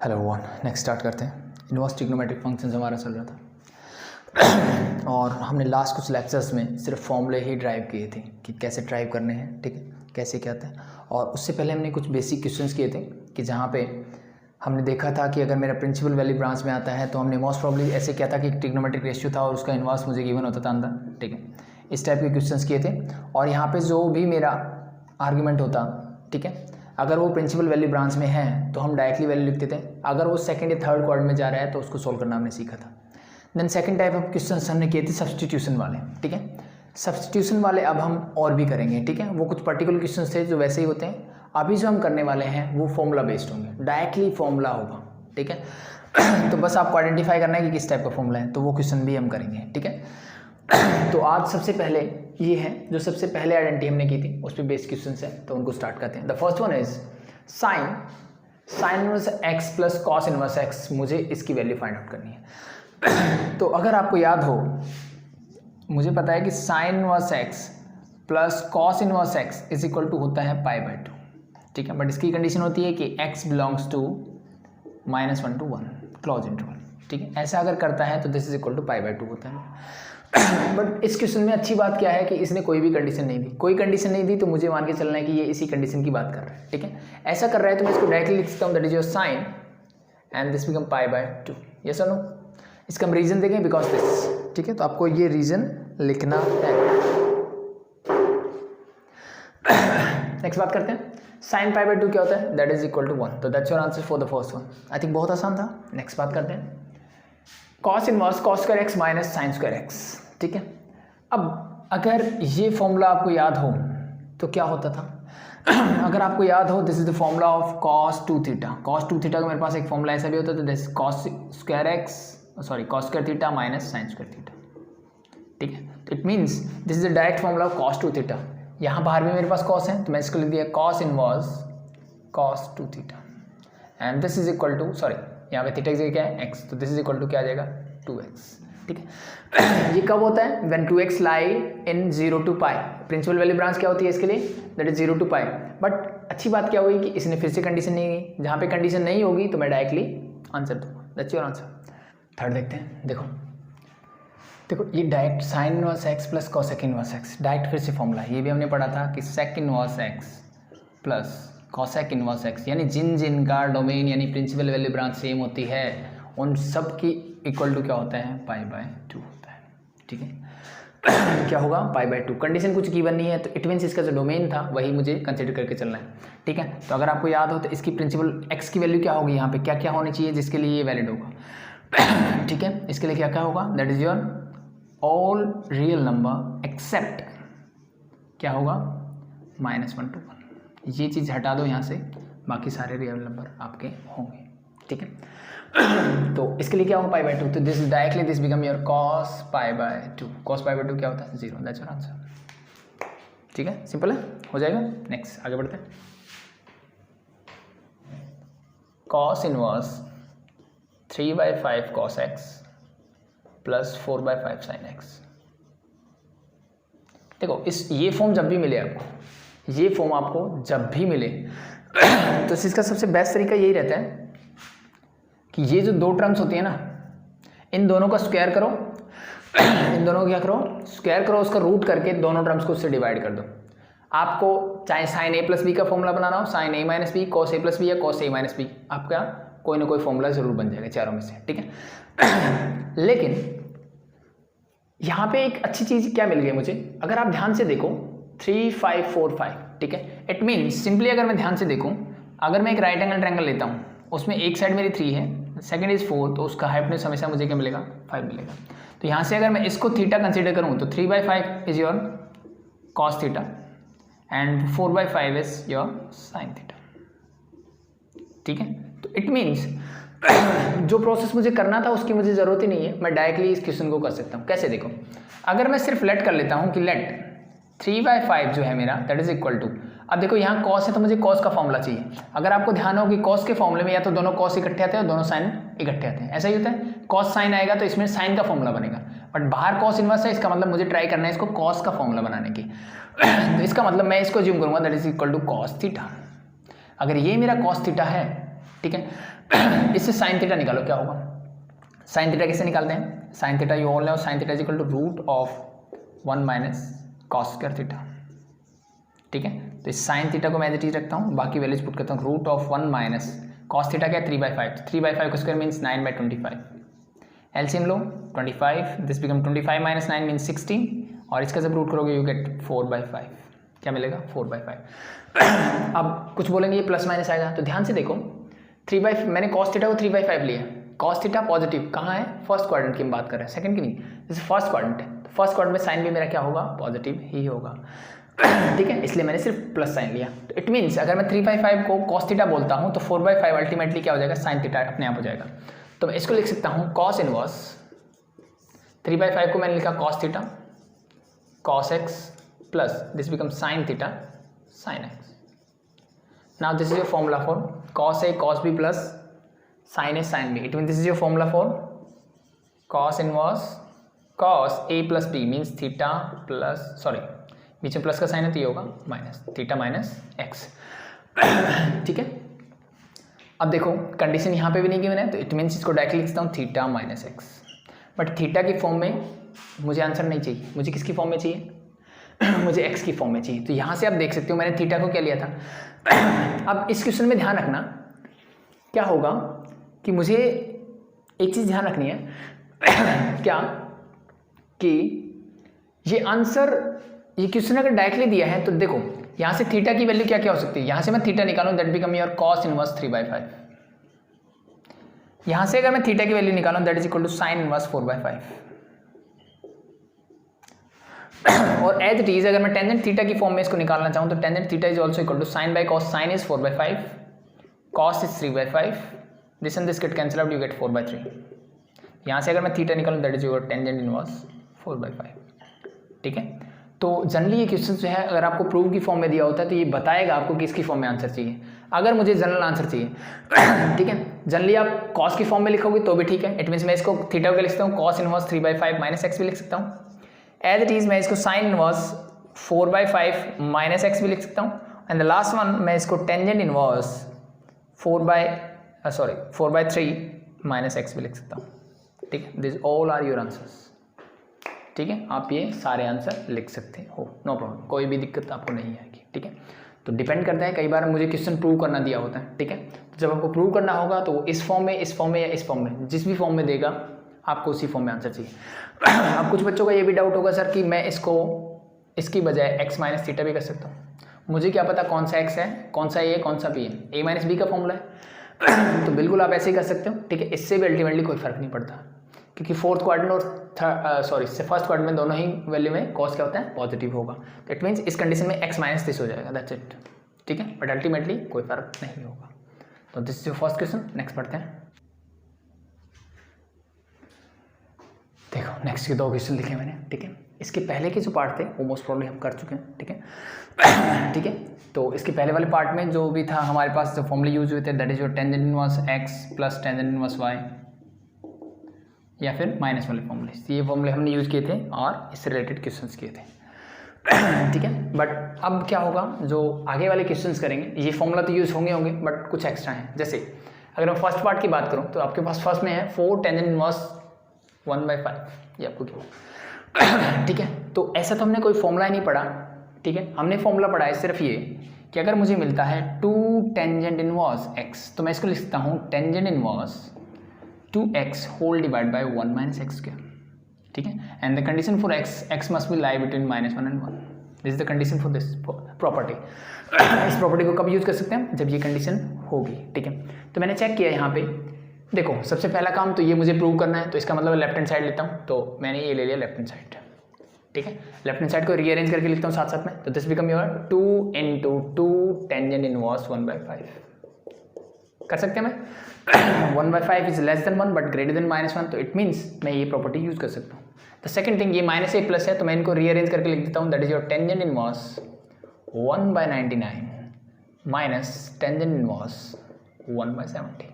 Hello one, next start करते हैं। Inverse trigonometric functions हमारा चल रहा था और हमने लास्ट कुछ लेक्चर्स में सिर्फ फॉर्मूले ही ड्राइव किए थे कि कैसे ड्राइव करने हैं, ठीक है, कैसे क्या था। और उससे पहले हमने कुछ बेसिक क्वेश्चंस किए थे कि जहाँ पे हमने देखा था कि अगर मेरा प्रिंसिपल वैल्यू ब्रांच में आता है तो हमने मोस्ट प्रॉब्ली ऐसे किया था कि ट्रिग्नोमेट्रिक रेशियो था और उसका इनवर्स मुझे गिवन होता था अंदर, ठीक है। इस टाइप के क्वेश्चंस किए थे और यहाँ पे जो भी मेरा आर्ग्यूमेंट होता, ठीक है, अगर वो प्रिंसिपल वैल्यू ब्रांच में है तो हम डायरेक्टली वैल्यू लिखते थे, अगर वो सेकंड या थर्ड क्वाड्रेंट में जा रहा है तो उसको सोल्व करना हमने सीखा था। Then second type of questions हमने किए थे सब्स्टिट्यूशन वाले, ठीक है। सब्स्टिट्यूशन वाले अब हम और भी करेंगे, ठीक है। वो कुछ पर्टिकुलर क्वेश्चंस थे जो वैसे ही होते हैं। अभी जो हम करने वाले हैं वो फॉर्मूला बेस्ड होंगे, डायरेक्टली फॉर्मूला होगा, ठीक है। तो बस आपको आइडेंटिफाई करना है कि किस टाइप का फॉर्मूला है, तो वो क्वेश्चन भी हम करेंगे, ठीक है। तो आज सबसे पहले ये है जो सबसे पहले आइडेंटिटी हमने की थी, उस पर बेस्ड क्वेश्चन है, तो उनको स्टार्ट करते हैं। The first one is sine inverse x plus cos inverse x. मुझे इसकी वैल्यू फाइंड आउट करनी है। तो अगर आपको याद हो, मुझे पता है कि sine inverse x plus cos inverse x is equal to होता है π/2, ठीक है। बट इसकी कंडीशन होती है कि x belongs to -1 to 1 close interval, ठीक है। ऐसा अगर करता है तो दिस इज इक्वल टू π/2 होता है। बट इस क्वेश्चन में अच्छी बात क्या है कि इसने कोई भी कंडीशन नहीं दी, कोई कंडीशन नहीं दी, तो मुझे मान के चलना है कि ये इसी कंडीशन की बात कर रहा है, ठीक है। ऐसा कर रहा है तो मैं इसको डायरेक्टली लिख सकता हूँ, that is your sine and this become π/2। Yes और नो? इसका हम रीजन देंगे बिकॉज दिस, ठीक है। तो आपको ये रीजन लिखना है। नेक्स्ट बात करते हैं, साइन π/2 क्या होता है? That is equal to 1। तो that's your answer for the first one. I think बहुत आसान था। नेक्स्ट बात करते हैं, cos inverse cos square x minus sine square x, ठीक है। अब अगर ये फॉर्मूला आपको याद हो तो क्या होता था? अगर आपको याद हो, this is the formula of cos 2 theta. Cos 2 theta का मेरे पास एक फॉर्मूला ऐसा भी होता था, this cos square x cos square theta minus sine square theta, ठीक है। तो it means this is the direct formula of cos 2 theta. यहाँ बाहर भी मेरे पास कॉस है तो मैं इसको लिख दिया cos inverse cos 2 theta and this is equal to, sorry यहाँ पे थीटा की जगह क्या है? एक्स, तो दिस इज इक्वल टू क्या आ जाएगा? 2x, ठीक है। ये कब होता है? When 2x lie in 0 to π। Principal value branch क्या होती है इसके लिए? That is 0 to π। बट अच्छी बात क्या हुई कि इसने फिर से कंडीशन नहीं दी। जहाँ पे कंडीशन नहीं होगी तो मैं डायरेक्टली आंसर दूंगा। That's your answer. थर्ड देखते हैं। देखो ये direct sine inverse x plus cosec inverse x, direct फिर से फॉर्मूला। ये भी हमने पढ़ा था कि sec inverse x plus cosec inverse x, यानी जिन का डोमेन यानी प्रिंसिपल वैल्यू ब्रांच सेम होती है उन सब की इक्वल टू क्या होता है? π/2 होता है, ठीक है। क्या होगा? π/2। कंडीशन कुछ गिवन नहीं है तो इट मीन्स इसका जो डोमेन था वही मुझे कंसिडर करके चलना है, ठीक है। तो अगर आपको याद हो तो इसकी प्रिंसिपल एक्स की वैल्यू क्या होगी, यहाँ पे क्या क्या होनी चाहिए जिसके लिए ये वैलिड होगा, ठीक है। इसके लिए क्या क्या होगा? That is your all real number except क्या होगा? -1 to 1। ये चीज़ हटा दो यहाँ से, बाकी सारे रियल नंबर आपके होंगे, ठीक है। तो इसके लिए क्या होगा? π/2। तो this directly this become your cos π/2। cos π/2 क्या होता है? 0। दैट्स योर आंसर, ठीक है। सिंपल है, हो जाएगा। नेक्स्ट आगे बढ़ते हैं। cos inverse 3/5 cos x plus 4/5 sin x। देखो ये फॉर्म जब भी मिले आपको, ये फॉर्म आपको जब भी मिले तो इसका सबसे बेस्ट तरीका यही रहता है कि ये जो दो टर्म्स होती है ना, इन दोनों का स्क्वायर करो। इन दोनों को क्या करो? स्क्वायर करो, उसका रूट करके दोनों टर्म्स को उससे डिवाइड कर दो। आपको चाहे साइन a प्लस बी का फॉर्मूला बनाना हो, sine a minus b, cos a plus b या कॉस a माइनस बी, आपका कोई ना कोई फॉर्मूला जरूर बन जाएगा चारों में से, ठीक है। लेकिन यहाँ पे एक अच्छी चीज़ क्या मिल गई मुझे, अगर आप ध्यान से देखो 3 5 4 5, ठीक है। इट मीन्स सिंपली अगर मैं ध्यान से देखूँ, अगर मैं एक राइट एंगल ट्रायंगल लेता हूँ, उसमें एक साइड मेरी 3 है, सेकंड इज 4, तो उसका हाइपोटेन्यूज हमेशा मुझे क्या मिलेगा? 5 मिलेगा। तो यहाँ से अगर मैं इसको थीटा कंसीडर करूँ तो 3/5 is your cos theta and 4/5 is your sine theta, ठीक है। तो इट मीन्स जो प्रोसेस मुझे करना था उसकी मुझे ज़रूरत ही नहीं है, मैं डायरेक्टली इस क्वेश्चन को कर सकता हूँ। कैसे? देखो, अगर मैं सिर्फ लेट कर लेता हूँ कि लेट 3/5 जो है मेरा दैट इज इक्वल टू, अब देखो यहाँ कॉस है तो मुझे कॉस का फॉर्मूला चाहिए। अगर आपको ध्यान हो कि कॉस के फॉर्मूले में या तो दोनों कॉस इकट्ठे आते हैं और दोनों साइन इकट्ठे आते हैं, ऐसा ही होता है। कॉस साइन आएगा तो इसमें साइन का फॉर्मूला बनेगा, बट बाहर कॉस इनवर्स है, इसका मतलब मुझे ट्राई करना है इसको कॉस का फॉर्मूला बनाने की। तो इसका मतलब मैं इसको ज्यूम करूँगा that is equal to cos theta. अगर ये मेरा कॉस थीटा है ठीक है। इससे साइन थीटा निकालो, क्या होगा? साइन थीटा कैसे निकालते हैं? Sine theta you all know, sine theta is equal to root of 1 minus cos square theta, ठीक है। तो इस साइन थीटा को मैं एज इट इज रखता हूँ, बाकी वैल्यूज पुट करता हूँ। Root of 1 minus cos theta क्या है? 3/5, 3/5 का स्क्वायर मीन्स 9/25। एलसीएम लो 25, दिस बिकम 25 माइनस 9 मीन्स 16, और इसका जब रूट करोगे यू गेट 4/5। क्या मिलेगा? 4/5। अब कुछ बोलेंगे ये प्लस माइनस आएगा, तो ध्यान से देखो 3/5 मैंने कॉस थीटा को 3/5 लिया, कॉस थीटा पॉजिटिव कहाँ है? फर्स्ट क्वाड्रेंट की हम बात कर रहे हैं, सेकंड की नहीं। जैसे फर्स्ट क्वाड्रेंट है, तो फर्स्ट क्वाड्रेंट में साइन भी मेरा क्या होगा? पॉजिटिव ही होगा, ठीक है। इसलिए मैंने सिर्फ प्लस साइन लिया। तो इट मीन्स अगर मैं 3/5 को कॉस थीटा बोलता हूँ तो 4/5 अल्टीमेटली क्या हो जाएगा? साइन थीटा अपने आप हो जाएगा। तो मैं इसको लिख सकता हूँ कॉस इनवर्स 3/5 को मैंने लिखा cos theta cos x plus this become sine theta sine x. Now this is your formula for cos A cos B plus sine A sine B. It mean this is your formula for cos inverse cos A plus B means theta plus, sorry बीच में plus का sign है तो ये होगा minus theta minus x, ठीक है। अब देखो कंडीशन यहाँ पे भी नहीं गिवन है, तो इट मीन्स इसको डायरेक्टली लिखता हूँ theta minus x. But theta की फॉर्म में मुझे आंसर नहीं चाहिए, मुझे किसकी फॉर्म में चाहिए? मुझे एक्स की फॉर्म में चाहिए। तो यहाँ से आप देख सकते हो मैंने थीटा को क्या लिया था। अब इस क्वेश्चन में ध्यान रखना क्या होगा कि मुझे एक चीज़ ध्यान रखनी है क्या कि ये आंसर, ये क्वेश्चन अगर डायरेक्टली दिया है तो देखो यहाँ से थीटा की वैल्यू क्या क्या हो सकती है? यहाँ से मैं थीटा निकालूं that become your cos inverse 3/5। यहाँ से अगर मैं थीटा की वैल्यू निकालूं that is equal to sine inverse 4/5। और एज इट इज अगर मैं टेंजेंट थीटा की फॉर्म में इसको निकालना चाहूँ तो tangent theta is also equal to sine by cos. Sine is 4/5, cos is 3/5, this and this get cancel out, you get 4/3। यहाँ से अगर मैं थीटा निकालूं that is your tangent inverse 4/5, ठीक है। तो जनरली ये क्वेश्चन जो है अगर आपको प्रूव की फॉर्म में दिया होता है तो ये बताएगा आपको कि इसकी फॉर्म में आंसर चाहिए। अगर मुझे जनरल आंसर चाहिए, ठीक है, जनरली आप कॉस की फॉर्म में लिखोगे तो भी ठीक है। इट मीन्स मैं इसको थीटा को लिख सकता हूँ कॉस इनवर्स 3/5 माइनस एक्स भी लिख सकता हूँ। एज इट इज मैं इसको साइन इनवर्स 4/5 माइनस एक्स भी लिख सकता हूँ। एंड द लास्ट वन मैं इसको टेंजेंट इनवर्स 4/3 माइनस एक्स भी लिख सकता हूँ, ठीक है। This all are your answers, ठीक है। आप ये सारे आंसर लिख सकते हो, नो प्रॉब्लम, कोई भी दिक्कत आपको नहीं आएगी, ठीक है। तो डिपेंड करता है, कई बार मुझे क्वेश्चन प्रूव करना दिया होता है, ठीक है। तो जब आपको प्रूव करना होगा तो इस फॉर्म में, इस फॉर्म में या इस फॉर्म में, जिस भी फॉर्म में देगा आपको उसी फॉर्म में आंसर चाहिए। अब कुछ बच्चों का ये भी डाउट होगा सर कि मैं इसको इसकी बजाय एक्स माइनस थीटा भी कर सकता हूँ। मुझे क्या पता कौन सा एक्स है, कौन सा ए है, कौन सा बी है, ए माइनस बी का फॉर्मूला है। तो बिल्कुल आप ऐसे ही कर सकते हो, ठीक है। इससे भी अल्टीमेटली कोई फर्क नहीं पड़ता क्योंकि फोर्थ क्वाड्रेंट और फर्स्ट क्वाड्रेंट में दोनों ही वैल्यू में कॉस क्या होता है? पॉजिटिव होगा। तो इट मीन्स इस कंडीशन में एक्स माइनस दिस हो जाएगा, दैट्स इट, ठीक है। बट अल्टीमेटली कोई फर्क नहीं होगा। तो this is your first question. Next पढ़ते हैं। देखो नेक्स्ट के 2 क्वेश्चन लिखे मैंने, ठीक है। इसके पहले के जो पार्ट थे वो मोस्ट प्रॉब्ली हम कर चुके हैं, ठीक है। ठीक है, तो इसके पहले वाले पार्ट में जो भी था हमारे पास जो फॉर्मूले यूज हुए थे that is your tangent inverse x plus tangent inverse y, या फिर माइनस वाले फॉर्मूले, ये फॉर्मूले हमने यूज किए थे और इससे रिलेटेड क्वेश्चंस किए थे, ठीक है। बट अब क्या होगा, जो आगे वाले क्वेश्चंस करेंगे ये फॉर्मूला तो यूज होंगे बट कुछ एक्स्ट्रा हैं। जैसे अगर मैं फर्स्ट पार्ट की बात करूँ तो आपके पास फर्स्ट में है 4 टेंजेंट इनवर्स 1/5, ये आपको क्या, ठीक है। तो ऐसा तो हमने कोई फॉर्मूला ही नहीं पढ़ा, ठीक है। हमने फॉर्मूला पढ़ा है सिर्फ ये कि अगर मुझे मिलता है 2 टेंजेंट इनवर्स एक्स तो मैं इसको लिख सकता हूँ tangent inverse 2x whole divide by 1 minus x square, ठीक है। And the condition for x must be lie between -1 and 1। This is the condition for this property. इस प्रॉपर्टी को कब यूज कर सकते हैं? जब ये कंडीशन होगी, ठीक है। तो मैंने चेक किया यहाँ पे, देखो सबसे पहला काम तो ये मुझे प्रूव करना है, तो इसका मतलब लेफ्ट हैंड साइड लेता हूँ, तो मैंने ये ले लिया लेफ्ट हैंड साइड, ठीक है। लेफ्ट हैंड साइड को रीअरेंज करके लिखता हूँ साथ साथ में, तो this become your 2 × 2 tangent inverse 1/5 कर सकते हैं। मैं 1/5 is less than 1 but greater than -1, तो इट मीन्स मैं ये प्रॉपर्टी यूज कर सकता हूँ। द सेकंड थिंग, ये -a प्लस है तो मैं इनको रीअरेंज करके लिख देता हूँ, that is your tangent inverse 1/99 minus tangent inverse 1/70,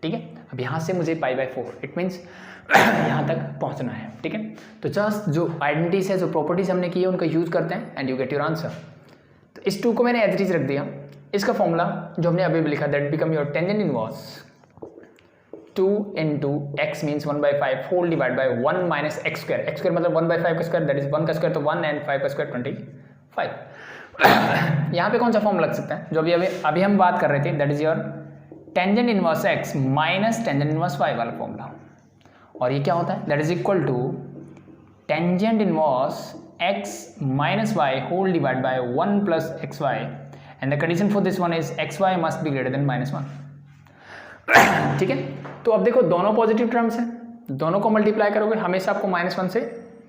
ठीक है। अब यहाँ से मुझे π/4, इट मीन्स यहाँ तक पहुँचना है, ठीक है। तो जस्ट जो आइडेंटिटीज है, जो प्रॉपर्टीज हमने की है उनका यूज करते हैं and you get your answer. तो इस 2 को मैंने एज इट इज रख दिया, इसका फॉर्मूला जो हमने अभी भी लिखा, that become your tangent inverse 2 into x means 1/5 whole divided by 1 minus x square. x square मतलब 1/5 का स्क्वायर, दैट इज 1 का स्क्वायर तो 1 एंड 5 का स्क्वायर 25. यहाँ पे कौन सा फॉर्म लग सकता है जो अभी हम बात कर रहे थे, that is your tangent inverse x minus tangent inverse y वाला फॉर्मूला. और ये क्या होता है, that is equal to tangent inverse x minus y whole divide by 1 plus x y, and the condition for this one is x y must be greater than -1. ठीक है, तो अब देखो दोनों पॉजिटिव टर्म्स हैं, दोनों को मल्टीप्लाई करोगे हमेशा आपको -1 से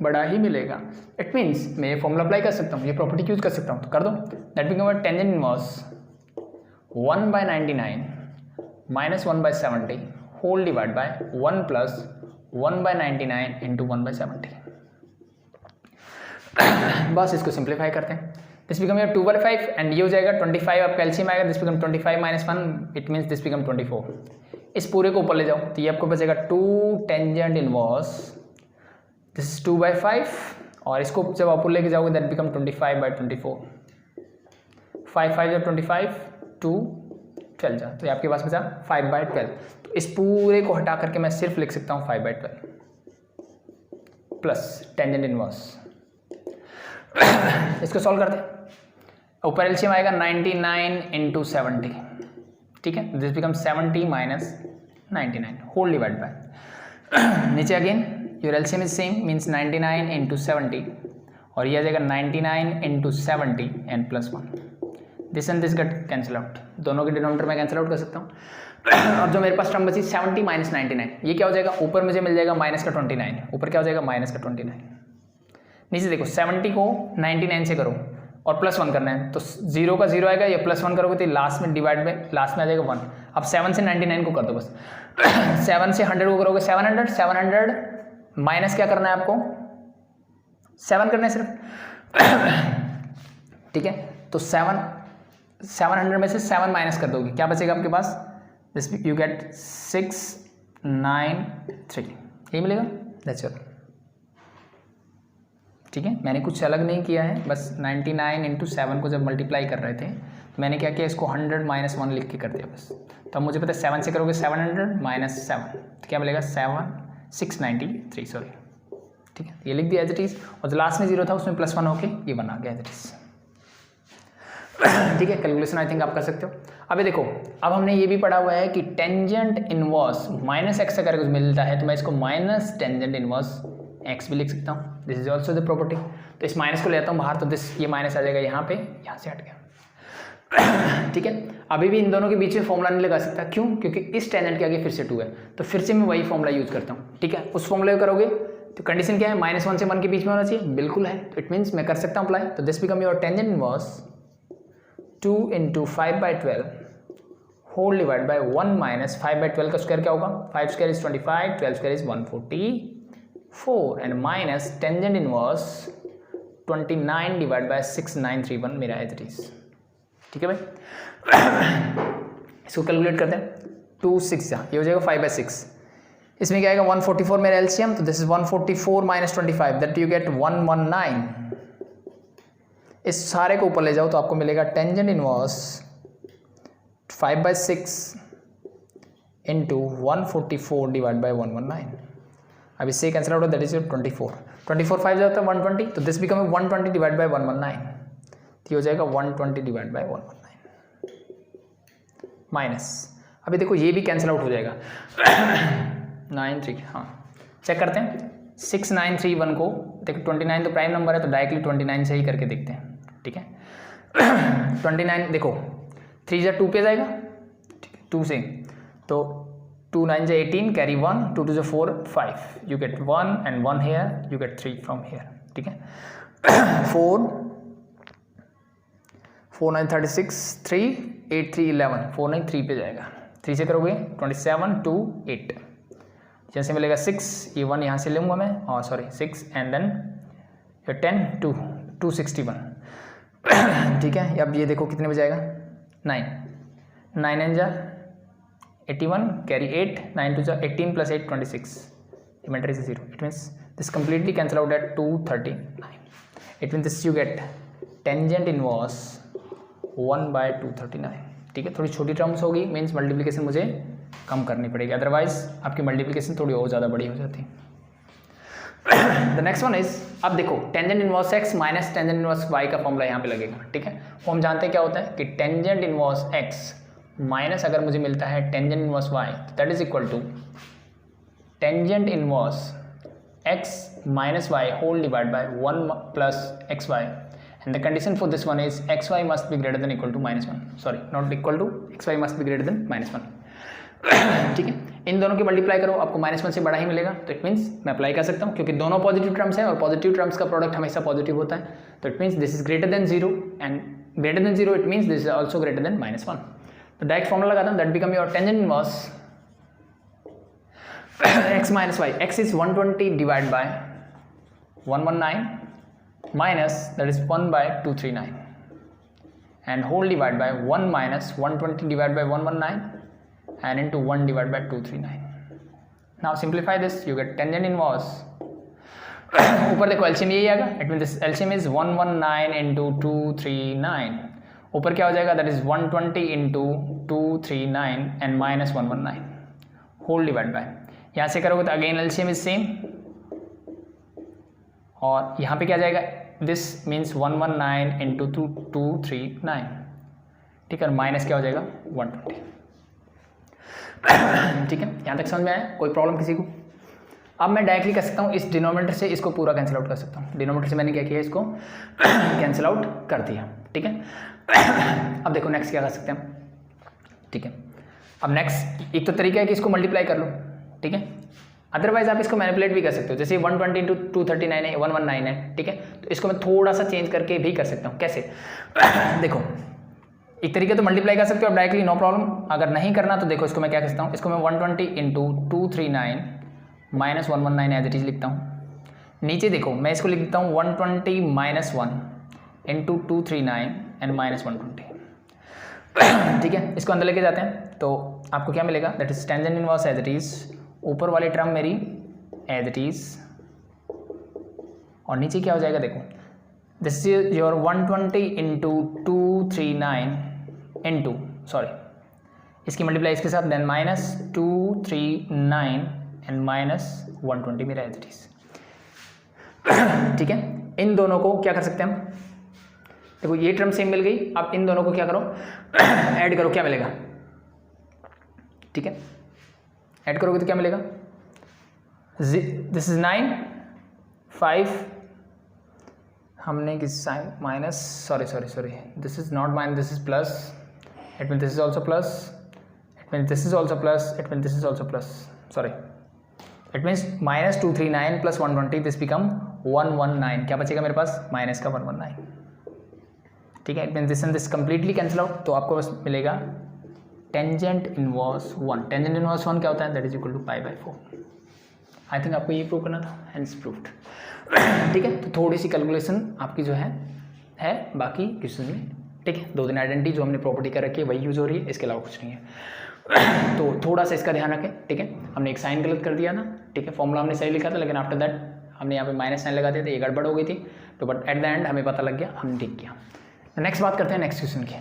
बड़ा ही मिलेगा. इट मीन्स मैं ये फॉर्मूला अप्लाई कर सकता हूँ, ये प्रॉपर्टी यूज कर सकता हूँ, तो कर दो. That become tangent inverse 1/99 minus 1/70 whole divide by 1 plus 1/99 into 1/70. बस इसको सिंप्लीफाई करते हैं. दिस बिकम योर 2/5 एंड ये हो जाएगा 25, आपका एलसीएम आएगा, this become 25 minus 1, it means this become 24. इस पूरे को ऊपर ले जाओ तो ये आपको बचेगा 2 टेंजेंट इनवर्स, दिस इज 2/5, और इसको जब आप ऊपर लेके जाओगे दैट बिकम 25/24. 5 5 25, 2 12 जा, तो ये आपके पास बचा 5/12. तो इस पूरे को हटा करके मैं सिर्फ लिख सकता हूँ 5/12 प्लस टेंजेंट इनवर्स. इसको सॉल्व करते हैं. ऊपर एलसीएम आएगा 99 इंटू 70, ठीक है, this become 70 minus 99 whole divide by नीचे again your LCM is same means 99 into 70, और ये आ जाएगा 99 into 70 and plus 1. This and this get cancel out, दोनों के डिनोमिनेटर में कैंसिल आउट कर सकता हूँ. और जो मेरे पास टर्म बची 70 माइनस 99, ये क्या हो जाएगा, ऊपर मुझे मिल जाएगा माइनस का 29, ऊपर क्या हो जाएगा माइनस का 29. नीचे देखो 70 को 99 से करो और +1 करना है, तो 0 का 0 आएगा, ये +1 करोगे तो लास्ट में डिवाइड में लास्ट में आ जाएगा 1. अब 7 से 99 को कर दो बस. 7 से 100 को करोगे 700 माइनस क्या करना है आपको, 7 करना है सिर्फ. ठीक है, तो 700 में से 7 माइनस कर दोगे, क्या बचेगा आपके पास, दिस यू गेट 693, ये मिलेगा. That's it. ठीक है, मैंने कुछ अलग नहीं किया है, बस 99 इंटू 7 को जब मल्टीप्लाई कर रहे थे तो मैंने क्या किया, इसको 100 माइनस 1 लिख के कर दिया बस. तो अब मुझे पता है 7 से करोगे 700 माइनस 7, तो क्या मिलेगा 693, सॉरी. ठीक है, ये लिख दिया एज इट इज, और जो लास्ट में 0 था उसमें +1 होके ये बना गया एज इट इज. ठीक है, कैलकुलेशन आई थिंक आप कर सकते हो. अभी देखो, अब हमने ये भी पढ़ा हुआ है कि टेंजेंट इनवर्स -x अगर कुछ मिलता है तो मैं इसको माइनस टेंजेंट इनवर्स x भी लिख सकता हूँ. This is also the property. तो इस माइनस को लेता हूँ बाहर, तो दिस ये माइनस आ जाएगा यहाँ पे, यहाँ से हट गया. ठीक है, अभी भी इन दोनों के बीच में फॉर्मूला नहीं लगा सकता, क्यों, क्योंकि इस टेंजेंट के आगे फिर से 2 है, तो फिर से मैं वही फॉर्मूला यूज करता हूँ. ठीक है, उस फॉर्मूले को करोगे तो कंडीशन क्या है, -1 से 1 के बीच में होना चाहिए, बिल्कुल है, तो इट मीन्स मैं कर सकता हूँ अप्लाई. तो this become your tangent inverse 2 into 5/12 whole divide by 1 minus 5/12 का स्क्वायर क्या होगा, 5 square is 25, 12 square is 144 and minus tangent inverse 29 divide by 6931 मेरा एज इट इज. ठीक है भाई, इसको कैलकुलेट करते हैं. 2 6 ये हो जाएगा 5/6. इसमें क्या आएगा 144 मेरा एलसीएम, तो this is 144 minus 25, that you gate 119. इस सारे को ऊपर ले जाओ तो आपको मिलेगा tangent inverse 5/6 into 144 divide by 119. अब इससे कैंसिल आउट, दैट इज 24 5 जाता है 120, तो दिस बिकम 120 डिवाइड बाय 119, तो हो जाएगा 120 डिवाइड बाय 119 माइनस. अभी देखो ये भी कैंसिल आउट हो जाएगा 93. हाँ, चेक करते हैं 6931 को, देखो 29 तो प्राइम नंबर है, तो डायरेक्टली 29 से ही करके देखते हैं. ठीक है, 29 देखो 3 से 2 पे जाएगा, ठीक है, 2 से, तो 2 9 से 18 कैरी 1, 2 2 से 4 5, you get 1 and 1 here, you get 3 from here. ठीक है, 4 9 36 3 8 3 11, 4 9 3 पे जाएगा, 3 से करोगे 27 2 8, जैसे मिलेगा 6, ये 1 यहाँ से लूँगा मैं, और सॉरी 6 एंड देन 10 2 261. ठीक है, अब ये देखो कितने बजाएगा 9 एंड जा 81 कैरी 8, 9 2 जा 18 प्लस 8 26, इमेंटरी से 0. It means this completely cancel out at 239. It means this you get tangent inverse 1/239, ठीक है। थोड़ी छोटी टर्म्स होगी, मीन्स मल्टीप्लिकेशन मुझे कम करनी पड़ेगी, अदरवाइज आपकी मल्टीप्लिकेशन थोड़ी और ज़्यादा बड़ी हो जाती है। द नेक्स्ट वन इज, अब देखो tangent inverse x minus tangent inverse y का फॉर्मूला यहाँ पे लगेगा, ठीक है। वो हम जानते हैं क्या होता है कि टेंजेंट इनवर्स x माइनस अगर मुझे मिलता है tangent inverse y, that is equal to tangent inverse x minus y whole divide by 1 plus xy, and the condition for this one is xy must be greater than equal to -1, sorry not equal to, xy must be greater than -1, ठीक है। इन दोनों की multiply करो, आपको -1 से बड़ा ही मिलेगा, तो इट मीन्स मैं अप्लाई कर सकता हूँ क्योंकि दोनों पॉजिटिव टर्म्स हैं और पॉजिटिव टर्म्स का प्रोडक्ट हमेशा पॉजिटिव होता है, तो it means this is greater than 0 and greater than 0 it means this is also greater than -1। तो डायरेक्ट फॉर्मूला लगाता हूँ, that become your tangent inverse x minus y, x is 120 divide by 119 minus that is 1/239 and whole divide by 1 minus 120 divide by 119 and into 1 divided by 239. Now simplify this, you get tangent inverse ऊपर देखो LCM यही आएगा, it mean this LCM is 119 into 239, ऊपर क्या हो जाएगा, that is 120 into 239 and minus 119 whole divide by, यहाँ से करोगे तो अगेन एलसीएम इज सेम और यहाँ पे क्या जाएगा, दिस मीन्स 119 into 239, ठीक है, और माइनस क्या हो जाएगा 120, ठीक है। यहाँ तक समझ में आया, कोई प्रॉब्लम किसी को? अब मैं डायरेक्टली कर सकता हूँ इस डिनोमिनेटर से इसको पूरा कैंसिल आउट कर सकता हूँ, डिनोमिनेटर से मैंने क्या किया, इसको कैंसिल आउट कर दिया, ठीक है। अब देखो नेक्स्ट क्या कर सकते हैं, ठीक है। अब नेक्स्ट एक तो तरीका है कि इसको मल्टीप्लाई कर लो, ठीक है, अदरवाइज आप इसको मैनिपुलेट भी कर सकते हो, जैसे 120 into 239 है, 119 है, ठीक है, तो इसको मैं थोड़ा सा चेंज करके भी कर सकता हूँ, कैसे देखो एक तरीके तो मल्टीप्लाई कर सकते हो आप डायरेक्टली, नो प्रॉब्लम। अगर नहीं करना तो देखो इसको मैं क्या करता हूँ, इसको मैं 120 into 239 minus 119 as it is लिखता हूँ, नीचे देखो मैं इसको लिख देता हूँ 120 माइनस 1 into 239 एंड माइनस 120, ठीक है। इसको अंदर लेके जाते हैं तो आपको क्या मिलेगा, that is tangent inverse as it is, ऊपर वाली टर्म मेरी एज इट इज और नीचे क्या हो जाएगा, देखो this is your 120 into 239 into sorry इसकी मल्टीप्लाई इसके साथ, देन माइनस 239 एंड माइनस 120 मेरा एज इट इज, ठीक है। इन दोनों को क्या कर सकते हैं हम, देखो ये टर्म सेम मिल गई, अब इन दोनों को क्या करो ऐड करो, क्या मिलेगा, ठीक है, ऐड करोगे तो क्या मिलेगा, दिस इज 9 5 हमने किस sign minus sorry this is not minus, this is plus, it mean this is also plus, it mean this is also plus, it mean this is also plus, sorry it means minus 239 plus 120, this become 119, क्या बचेगा मेरे पास, minus का 119, ठीक है। It mean this and this completely cancel out, तो आपको बस मिलेगा टेंजेंट इनवर्स 1, टेंजेंट इनवर्स 1 क्या होता है, that is equal to π/4। I think आपको ये प्रूव करना था, हेंस प्रूव्ड, ठीक है। तो थोड़ी सी कैलकुलेशन आपकी जो है बाकी क्वेश्चन में, ठीक है। 2 दिन आइडेंटिटी जो हमने प्रॉपर्टी कर रखी है वही यूज हो रही है, इसके अलावा कुछ नहीं है, तो थोड़ा सा इसका ध्यान रखें, ठीक है। हमने एक साइन गलत कर दिया ना, ठीक है, फॉर्मूला हमने सही लिखा था लेकिन आफ्टर दैट हमने यहाँ पे माइनस साइन लगा दिया था, ये गड़बड़ हो गई थी, तो बट एट द एंड हमें पता लग गया, हमने ठीक किया। नेक्स्ट बात करते हैं नेक्स्ट क्वेश्चन की।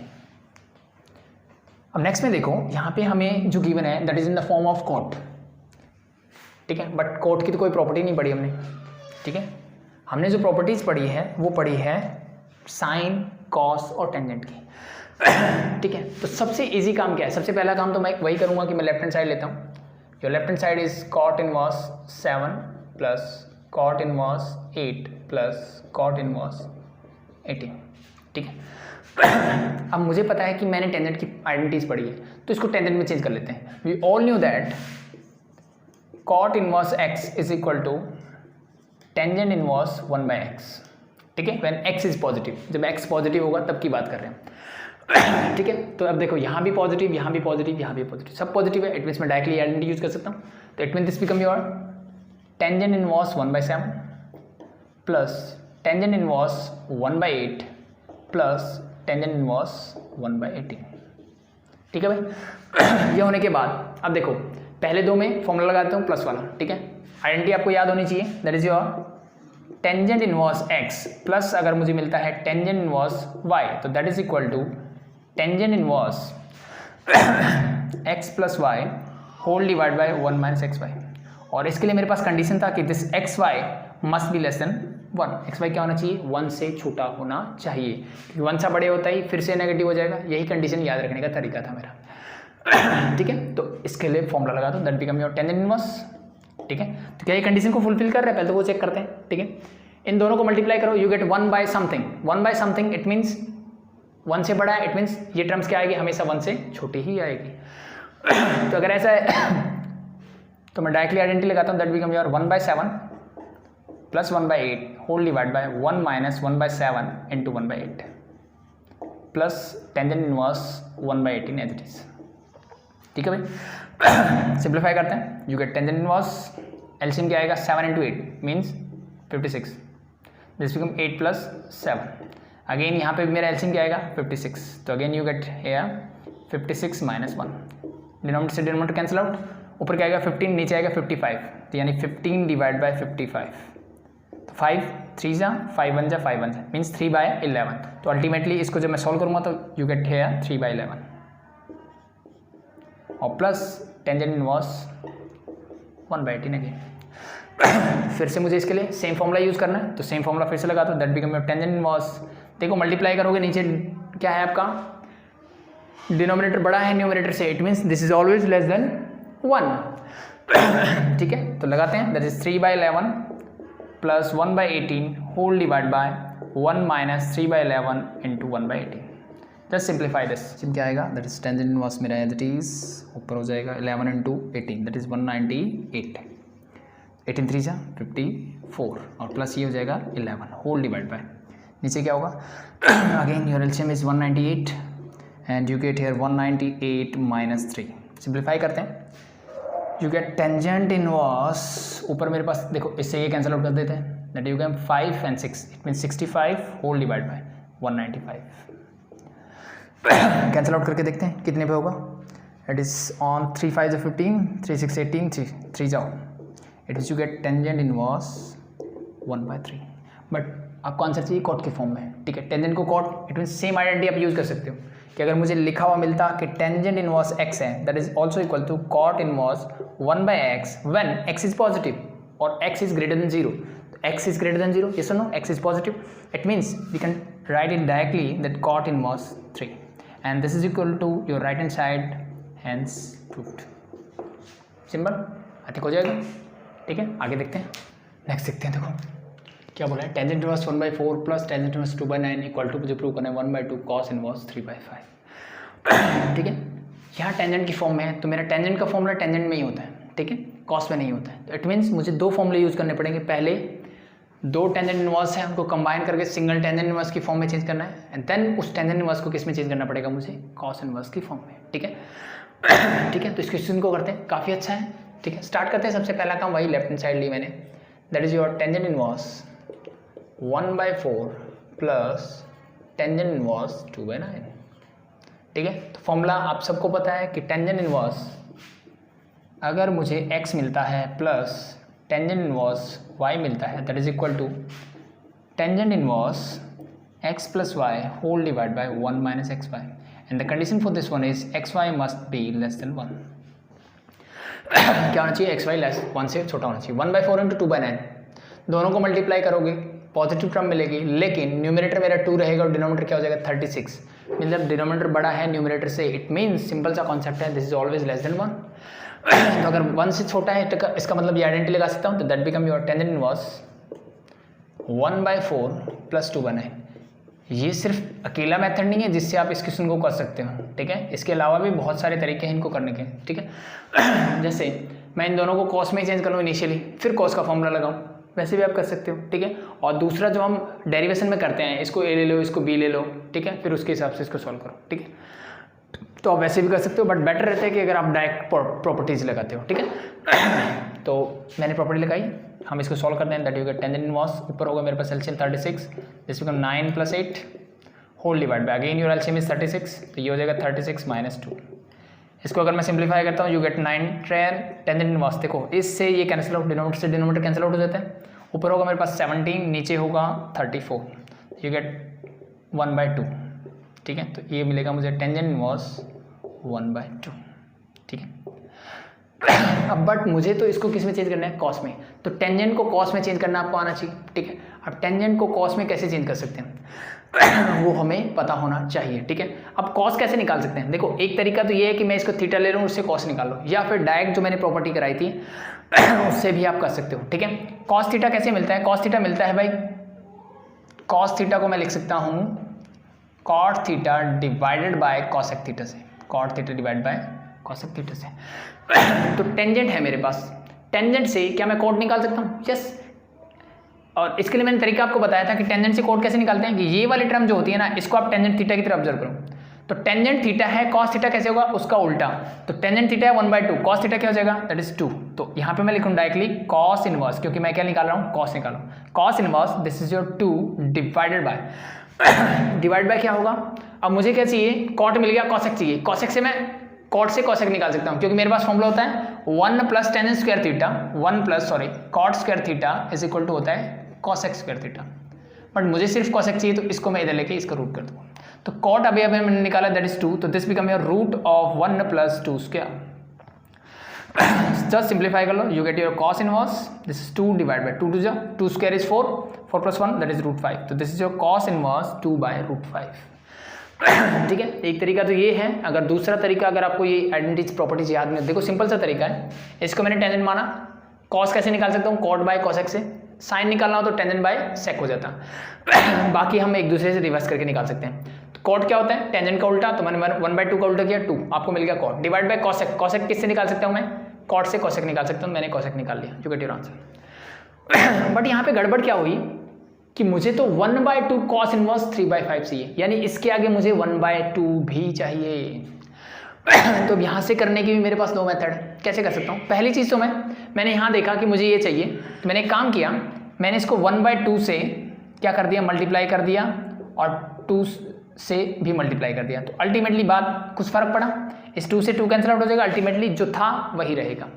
अब नेक्स्ट में देखो यहाँ पे हमें जो गिवन है that is in the form of cot, ठीक है, बट कॉट की तो कोई प्रॉपर्टी नहीं पढ़ी हमने, ठीक है। हमने जो प्रॉपर्टीज पढ़ी है वो पढ़ी है साइन, कॉस और टेंजेंट की, ठीक है। तो सबसे इजी काम क्या है, सबसे पहला काम तो मैं वही करूँगा कि मैं लेफ्ट हैंड साइड लेता हूँ, your left hand side is cot inverse 7 plus cot inverse 8 plus cot inverse 18, ठीक है। अब मुझे पता है कि मैंने टेंजेंट की आइडेंटिटीज पढ़ी है, तो इसको टेंजेंट में चेंज कर लेते हैं। We all knew that cot inverse x is equal to tangent inverse 1/x, ठीक है, व्हेन x इज पॉजिटिव, जब x पॉजिटिव होगा तब की बात कर रहे हैं, ठीक है। तो अब देखो यहाँ भी पॉजिटिव, यहाँ भी पॉजिटिव, यहाँ भी पॉजिटिव, सब पॉजिटिव है, इट मीन्स मैं डायरेक्टली आइडेंटिटी यूज कर सकता हूँ, तो it mean this become your tangent inverse 1/7 plus tangent inverse 1/8 plus tangent inverse 1/18, ठीक है भाई। ये होने के बाद अब देखो पहले दो में फॉर्मूला लगाता हूँ प्लस वाला, ठीक है। आइडेंटिटी आपको याद होनी चाहिए, that is your tangent inverse x plus अगर मुझे मिलता है टेंजेंट इनवर्स y, तो that is equal to tangent inverse x plus y whole divide by 1 minus x y, और इसके लिए मेरे पास कंडीशन था कि this x y must be less than 1। X y क्या होना चाहिए, 1 से छोटा होना चाहिए, क्योंकि 1 से बड़े होता ही फिर से नेगेटिव हो जाएगा। यही कंडीशन याद रखने का तरीका था मेरा। ठीक है, तो इसके लिए फॉर्मूला लगा दो, that become your tangent inverse. ठीक है, तो क्या ये कंडीशन को फुलफिल कर रहे हैं, पहले तो वो चेक करते हैं। ठीक है, इन दोनों को मल्टीप्लाई करो, you get 1 by something. 1 by something it means 1 से बड़ा है, इट मीन्स ये टर्म्स क्या आएगी, हमेशा 1 से छोटी ही आएगी। तो अगर ऐसा है तो मैं डायरेक्टली आइडेंटिटी लगाता हूँ, that become your 1 by 7 plus 1 by 8 whole divide by 1 minus 1 by 7 into 1 by 8 plus tangent inverse 1 by 18 as it is. ठीक है भाई, सिंप्लीफाई करते हैं, you get tangent inverse, LCM क्या आएगा 7 into 8 means 56, this become 8 plus 7। Again यहाँ पे भी मेरा एलसीएम क्या आएगा 56, तो again you get here 56 minus 1, denominator से डिनोमिनेटर कैंसिल आउट, ऊपर क्या आएगा 15, नीचे आएगा 55, तो यानी 15 डिवाइड बाय 55, तो 5 3 जा 5 1 जा 5 1 जा मीन्स 3 बाय 11। तो अल्टीमेटली इसको जब मैं सॉल्व करूँगा तो यू गेट हेयर 3 बाय 11 और plus tangent inverse 1 by 18 again. फिर से मुझे इसके लिए सेम फॉर्मूला यूज़ करना है, तो सेम फॉर्मूला फिर से लगा दो, that become your tangent inverse. देखो मल्टीप्लाई करोगे, नीचे क्या है आपका, डिनोमिनेटर बड़ा है न्यूमरेटर से, it means this is always less than 1। ठीक है, तो लगाते हैं, that is 3 by 11 plus 1 by 18 whole divide by 1 minus 3 by 11 into 1 by 18। Just simplify this, क्या आएगा, दैट इज टेंजेंट इनवर्स मेरा एज इट इज ऊपर हो जाएगा 11 इंटू 18 दैट इज 198, 18 3 जा 54 और प्लस ये हो जाएगा 11 होल डिवाइड बाय, नीचे क्या होगा again your LCM is 198 and you get here 198 minus 3। Simplify करते हैं, यू गेट टेंजेंट इनवर्स, ऊपर मेरे पास देखो इससे ये कैंसिल आउट कर देते हैं, that you get 5 and 6 it mean 65 whole divide by 195। Cancel out करके देखते हैं कितने पे होगा, इट इज ऑन 3 5 15 3 6 18 3 जाओ, it is you get tangent inverse 1 by 3। But आपको आंसर चाहिए कॉट के फॉर्म में। ठीक है, टेंजेंट को cot, it mean same identity आप यूज़ कर सकते हो कि अगर मुझे लिखा हुआ मिलता कि टेंजेंट इनवर्स x है, that is also equal to cot inverse 1 by x when x is positive और x is greater than 0। x is greater than 0, yes or no, x is positive, it means we can write it directly that cot inverse 3 and this is equal to your right hand side, hence proved। Simple, I think हो जाएगा। ठीक है, आगे देखते हैं, next देखते हैं। देखो क्या बोला है, tangent inverse 1/4 plus tangent inverse 2/9 equal to, मुझे प्रूव करना है 1/2 कॉस इनवर्स 3/5। ठीक है, यहाँ टेंजेंट की फॉर्म में है, तो मेरा टेंजेंट का फॉर्मूला टेंजेंट में ही होता है। ठीक है, कॉस में नहीं होता है, तो इट मीन्स मुझे दो फॉर्मूले यूज़ करने पड़ेंगे। पहले दो टेंजेंट इनवर्स है, उनको कंबाइन करके सिंगल टेंजेंट इनवर्स की फॉर्म में चेंज करना है, एंड देन उस टेंजेंट इनवर्स को किस में चेंज करना पड़ेगा मुझे, कॉस इनवर्स की फॉर्म में। ठीक है ठीक है, तो इस क्वेश्चन को करते हैं, काफ़ी अच्छा है। ठीक है, स्टार्ट करते हैं। सबसे पहला काम वही लेफ्ट हैंड साइड ली मैंने, that is your tangent inverse 1/4 plus tangent inverse 2/9। ठीक है, तो फॉर्मूला आप सबको पता है कि टेंजेंट इनवर्स अगर मुझे x मिलता है प्लस टेंजेंट इनवर्स y मिलता है, that is equal to tangent inverse x plus y whole divide by 1 minus x y, and the condition for this one is x y must be less than 1। क्या होना चाहिए, x Y less 1 से छोटा होना चाहिए। 1/4 into 2/9, दोनों को multiply करोगे पॉजिटिव टर्म मिलेगी, लेकिन न्यूमरेटर मेरा 2 रहेगा और डिनोमिनेटर क्या हो जाएगा 36। मतलब डिनोमिनेटर बड़ा है न्यूमरेटर से, इट मीन्स सिंपल सा कॉन्सेप्ट है, this is always less than 1। तो अगर 1 से छोटा है तो इसका मतलब ये आइडेंटिटी लगा सकता हूँ, तो that become your tangent inverse 1/4 plus 2/9। ये सिर्फ अकेला मेथड नहीं है जिससे आप इस क्वेश्चन को कर सकते हो। ठीक है, इसके अलावा भी बहुत सारे तरीके हैं इनको करने के। ठीक है, जैसे मैं इन दोनों को कॉस में ही चेंज कर लूँ इनिशियली, फिर कॉस का फॉर्मूला लगाऊँ, वैसे भी आप कर सकते हो। ठीक है, और दूसरा जो हम डेरिवेशन में करते हैं, इसको ए ले लो, इसको बी ले लो, ठीक है, फिर उसके हिसाब से इसको सॉल्व करो। ठीक है, तो आप वैसे भी कर सकते हो, बट बेटर रहता है कि अगर आप डायरेक्ट प्रॉपर्टीज लगाते हो। ठीक है, तो मैंने प्रॉपर्टी लगाई, हम इसको सॉल्व करते हैं, that you get tangent inverse, ऊपर होगा मेरे पास LCM 36, this become 9 + 8 whole divide by, again your LCM is 36, तो ये हो जाएगा 36 - 2। इसको अगर मैं सिंप्लीफाई करता हूँ, यू गेट 9 टेंजेंट इनवर्स। देखो इससे ये कैंसिल आउट, डिनोमिनेटर से डिनोमिनेटर कैंसिल आउट हो जाते हैं, ऊपर होगा मेरे पास 17, नीचे होगा 34, यू गेट 1/2। ठीक है, तो ये मिलेगा मुझे टेंजेंट इनवर्स 1/2, ठीक है। अब बट मुझे तो इसको किस में चेंज करना है, कॉस में, तो टेंजेंट को कॉस में चेंज करना आपको आना चाहिए, ठीक है। अब टेंजेंट को कॉस में कैसे चेंज कर सकते हैं वो हमें पता होना चाहिए, ठीक है। अब कॉस कैसे निकाल सकते हैं, देखो एक तरीका तो ये है कि मैं इसको थीटा ले रहा हूँ, उससे कॉस निकाल लो, या फिर डायरेक्ट जो मैंने प्रॉपर्टी कराई थी उससे भी आप कर सकते हो, ठीक है। कॉस थीटा कैसे मिलता है, कॉस थीटा मिलता है भाई, कॉस थीटा को मैं लिख सकता हूँ cot theta divided by cosec theta से, cot theta divide by cosec theta से। तो टेंजेंट है मेरे पास, टेंजेंट से क्या मैं कोड निकाल सकता हूँ, यस। और इसके लिए मैंने तरीका आपको बताया था कि टेंजेंट से कोड कैसे निकालते हैं, कि ये वाली टर्म जो होती है ना, इसको आप टेंजेंट थीटा की तरह ऑब्जर्व करो। तो टेंजेंट थीटा है, कॉस थीटा कैसे होगा, उसका उल्टा। तो टेंजेंट थीटा है 1/2, कॉस थीटा क्या हो जाएगा, दैट इज 2। तो यहाँ पे मैं लिखूँ डायरेक्टली कॉस इनवर्स, क्योंकि मैं क्या निकाल रहा हूँ, कॉस निकाल रहा हूँ। Cos inverse this is your 2 divided by, divide by क्या होगा, अब मुझे क्या चाहिए, कॉट मिल गया, कॉसेक चाहिए, कॉसेक से मैं कॉट से कॉसेक निकाल सकता हूँ, क्योंकि मेरे पास फॉर्मूला होता है 1 + tangent square theta, cot square theta is equal to होता है कॉसेक स्क्वायर थीटा। बट मुझे सिर्फ कॉसेक चाहिए, तो इसको मैं इधर लेके इसका रूट कर दूँगा। तो कॉट अभी मैंने निकाला, दैट इज 2, तो this become your root of 1 + 2 square. Just simplify कर लो, you get your cos inverse, this is 2 divide by 2 2 2 square is 4, 4 + 1 that is √5। तो this is your cos inverse 2/√5, ठीक है। एक तरीका तो ये है। अगर दूसरा तरीका, अगर आपको ये आइडेंटिटी प्रॉपर्टीज याद नहीं, देखो सिंपल सा तरीका है, इसको मैंने टेंजेंट माना, कॉस कैसे निकाल सकता हूँ, कॉट बाय कॉसेक से, साइन निकालना हो तो टेंजेंट बाय सेक हो जाता बाकी हम एक दूसरे से रिवर्स करके निकाल सकते हैं। तो कॉट क्या होता है, टेंजेंट का उल्टा, तो मैंने 1/2 का उल्टा किया 2, आपको मिल गया cot, divide by cosec, cosec किससे निकाल सकता हूँ मैं, कॉट से कॉसेक निकाल सकता हूँ, मैंने कॉसेक निकाल लिया, you get your answer. But यहाँ पे गड़बड़ क्या हुई कि मुझे तो 1/2 कॉस इनवर्स 3/5 चाहिए, यानी इसके आगे मुझे 1/2 भी चाहिए। तो यहाँ से करने की भी मेरे पास दो मेथड, कैसे कर सकता हूँ। पहली चीज़ तो मैंने यहाँ देखा कि मुझे ये चाहिए, तो मैंने एक काम किया, मैंने इसको 1/2 से क्या कर दिया, मल्टीप्लाई कर दिया, और 2 से भी मल्टीप्लाई कर दिया। तो अल्टीमेटली बात कुछ फर्क पड़ा, इस 2 से 2 कैंसिल आउट हो जाएगा, अल्टीमेटली जो था वही रहेगा।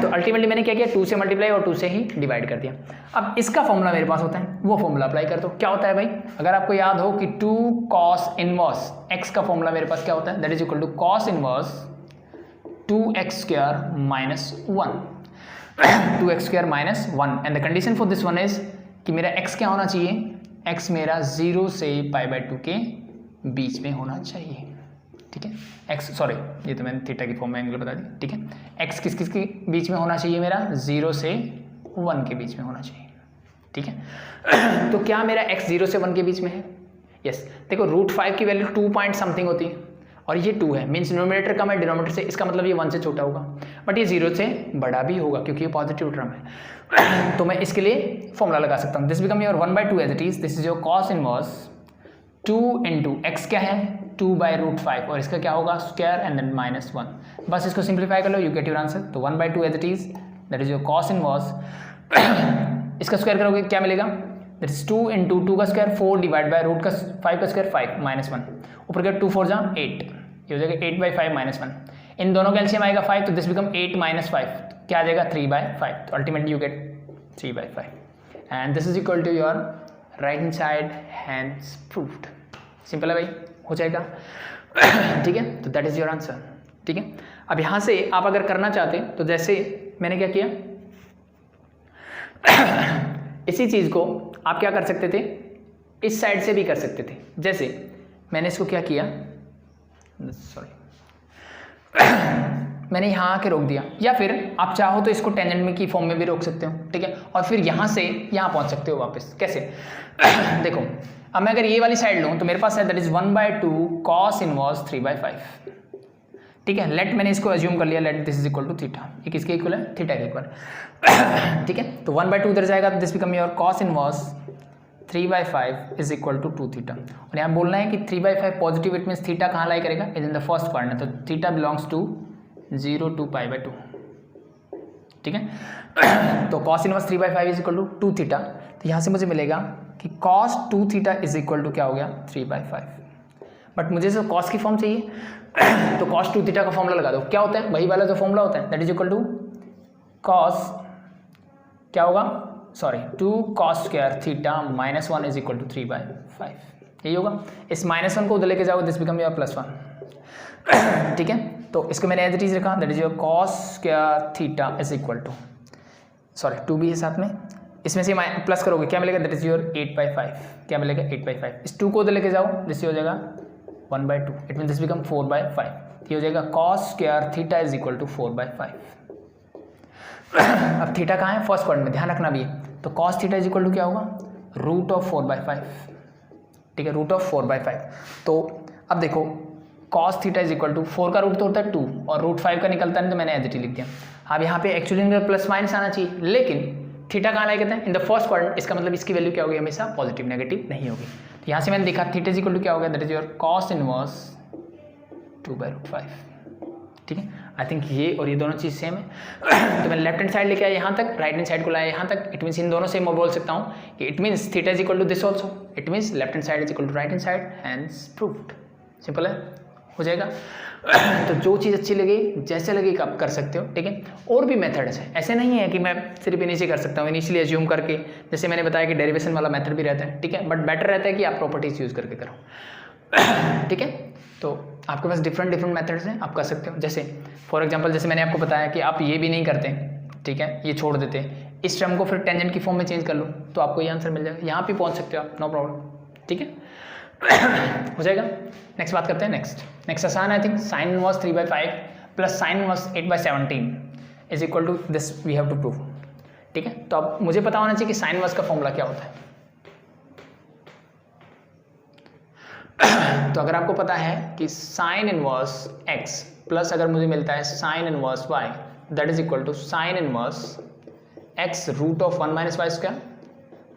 तो अल्टीमेटली मैंने क्या किया, 2 से मल्टीप्लाई और 2 से ही डिवाइड कर दिया। अब इसका फॉर्मूला मेरे पास होता है, वो फॉर्मूला अप्लाई कर दो। क्या होता है भाई, अगर आपको याद हो कि 2 cos इनवर्स x का फॉर्मूला मेरे पास क्या होता है, that is equal to cos inverse 2x square minus 1, 2x square minus 1, and the condition for this one is कि मेरा x क्या होना चाहिए, x मेरा 0 से π/2 के बीच में होना चाहिए, ठीक है। x, सॉरी ये तो मैंने थीटा की फॉर्म में एंगल बता दी, ठीक है। x किस के बीच में होना चाहिए, मेरा 0 से 1 के बीच में होना चाहिए, ठीक है। तो क्या मेरा x 0 से 1 के बीच में है, यस। देखो √5 की वैल्यू 2 पॉइंट समथिंग होती है, और ये 2 है, मीन्स डिनोमिनेटर कम है डिनोमिनेटर से, इसका मतलब ये 1 से छोटा होगा, बट ये 0 से बड़ा भी होगा क्योंकि ये पॉजिटिव टर्म है। तो मैं इसके लिए फॉर्मूला लगा सकता हूँ, this become your 1/2 as it is, this is your cos inverse 2 into x क्या है 2/√5, और इसका क्या होगा स्क्वायर एंड देन -1। बस इसको सिंप्लीफाई कर लो, यू गेट योर आंसर। तो 1/2 as it is, that is your cos inverse, इसका स्क्वायर करोगे क्या मिलेगा, दैट इज 2 इंटू 2 का स्क्वायर 4 डिवाइड बाय रूट का 5 का स्क्वायर 5 -1, ऊपर का 2 4 जा 8, ये हो जाएगा 8/5 -1, इन दोनों का एलसीएम आएगा 5, तो दिस बिकम 8 - 5, क्या आ जाएगा 3/5। तो ultimately you get 3/5, and this is equal to your right hand side hence proved. Simple है भाई, हो जाएगा, ठीक है। तो दैट इज योर आंसर, ठीक है। अब यहाँ से आप अगर करना चाहते तो जैसे मैंने क्या किया, इसी चीज़ को आप क्या कर सकते थे, इस साइड से भी कर सकते थे। जैसे मैंने इसको क्या किया, सॉरी मैंने यहाँ आके रोक दिया, या फिर आप चाहो तो इसको टेंजेंट में की फॉर्म में भी रोक सकते हो, ठीक है। और फिर यहाँ से यहाँ पहुँच सकते हो वापस, कैसे देखो, अब मैं अगर ये वाली साइड लूँ तो मेरे पास है दैट इज 1/2 cos इनवर्स 3/5, ठीक है। लेट मैंने इसको एज्यूम कर लिया, let this is equal to theta, ये किसके इक्वल है, थीटा के इक्वल, ठीक है। तो 1/2 इधर जाएगा, this become your cos inverse 3/5 is equal to 2 theta. और यहाँ बोलना है कि 3/5 पॉजिटिव, इट मीन्स थीटा कहाँ लाई करेगा, is in the first quadrant, तो थीटा बिलोंग्स टू 0 to π/2, ठीक है। तो cos inverse 3/5 is equal to 2 theta, तो यहाँ से मुझे मिलेगा कि cos 2 theta is equal to क्या हो गया 3/5, बट मुझे जो cos की फॉर्म चाहिए तो cos 2 थीटा का फॉर्मूला लगा दो, क्या होता है वही वाला जो फॉर्मूला होता है, that is equal to cos क्या होगा, sorry 2 cos square theta -1 is equal to 3/5, यही होगा। इस -1 को उधर लेके जाओ, दिस बिकम योर +1। ठीक है, तो इसको मैंने एज इट इज रखा, that is your cos square theta is equal to, sorry 2 भी है साथ में, इसमें से प्लस करोगे क्या मिलेगा, दैट इज योर 8/5। क्या मिलेगा 8/5। इस 2 को उधर लेके जाओ, दिस हो जाएगा 1/2, इट मीन दिस बिकम 4/5। ये हो जाएगा cos square theta is equal to 4/5। अब थीटा कहाँ है, फर्स्ट क्वाड्रेंट में, ध्यान रखना भी है। तो cos theta is equal to क्या होगा, रूट ऑफ 4/5। ठीक है, रूट ऑफ 4/5। तो अब देखो cos theta is equal to 4 का रूट तो होता है 2 और रूट 5 का निकलता है, तो मैंने एज इट लिख दिया। अब यहाँ पे एक्चुअली इनका प्लस माइनस आना चाहिए, लेकिन थीटा कहाँ लाए कहते हैं, इन द फर्स्ट क्वाड्रेंट। इसका मतलब इसकी वैल्यू क्या होगी, हमेशा पॉजिटिव, नेगेटिव नहीं होगी। तो यहाँ से मैंने देखा थीटा इज इक्वल टू क्या होगा, that is your cos inverse 2/√5। ठीक है, आई थिंक ये और ये दोनों चीज़ सेम है। तो मैं लेफ्ट हैंड साइड लेके आया यहाँ तक, राइट हैंड साइड को लाया यहाँ तक। इट मीन्स इन दोनों से मैं बोल सकता हूँ कि it means theta is equal to this also, it means left hand side is equal to right hand side, hence proved. Simple है, हो जाएगा। तो जो चीज़ अच्छी लगे, जैसे लगे आप कर सकते हो। ठीक है, और भी मेथड्स हैं, ऐसे नहीं है कि मैं सिर्फ इन्हीं से कर सकता हूँ, इनिशियली एज्यूम करके, जैसे मैंने बताया कि डेरिवेशन वाला मेथड भी रहता है। ठीक है, बट बेटर रहता है कि आप प्रॉपर्टीज यूज़ करके करो। ठीक है, तो आपके पास डिफरेंट मेथड्स हैं, आप कर सकते हो। जैसे फॉर एग्जांपल, जैसे मैंने आपको बताया कि आप ये भी नहीं करते, ठीक है, ये छोड़ देते, इस टर्म को फिर टेंजेंट की फॉर्म में चेंज कर लो, तो आपको ये आंसर मिल जाएगा। यहाँ भी पहुँच सकते हो आप, नो प्रॉब्लम। ठीक है, हो जाएगा। नेक्स्ट बात करते हैं। नेक्स्ट आसान है I think. Sine inverse 3/5 plus sine inverse 8/17 is equal to this we have to prove. ठीक है, तो अब मुझे पता होना चाहिए कि साइन इनवर्स का फॉर्मूला क्या होता है। तो अगर आपको पता है कि साइन इनवर्स x प्लस अगर मुझे मिलता है sine inverse y, that is equal to sine inverse x root of 1 minus y square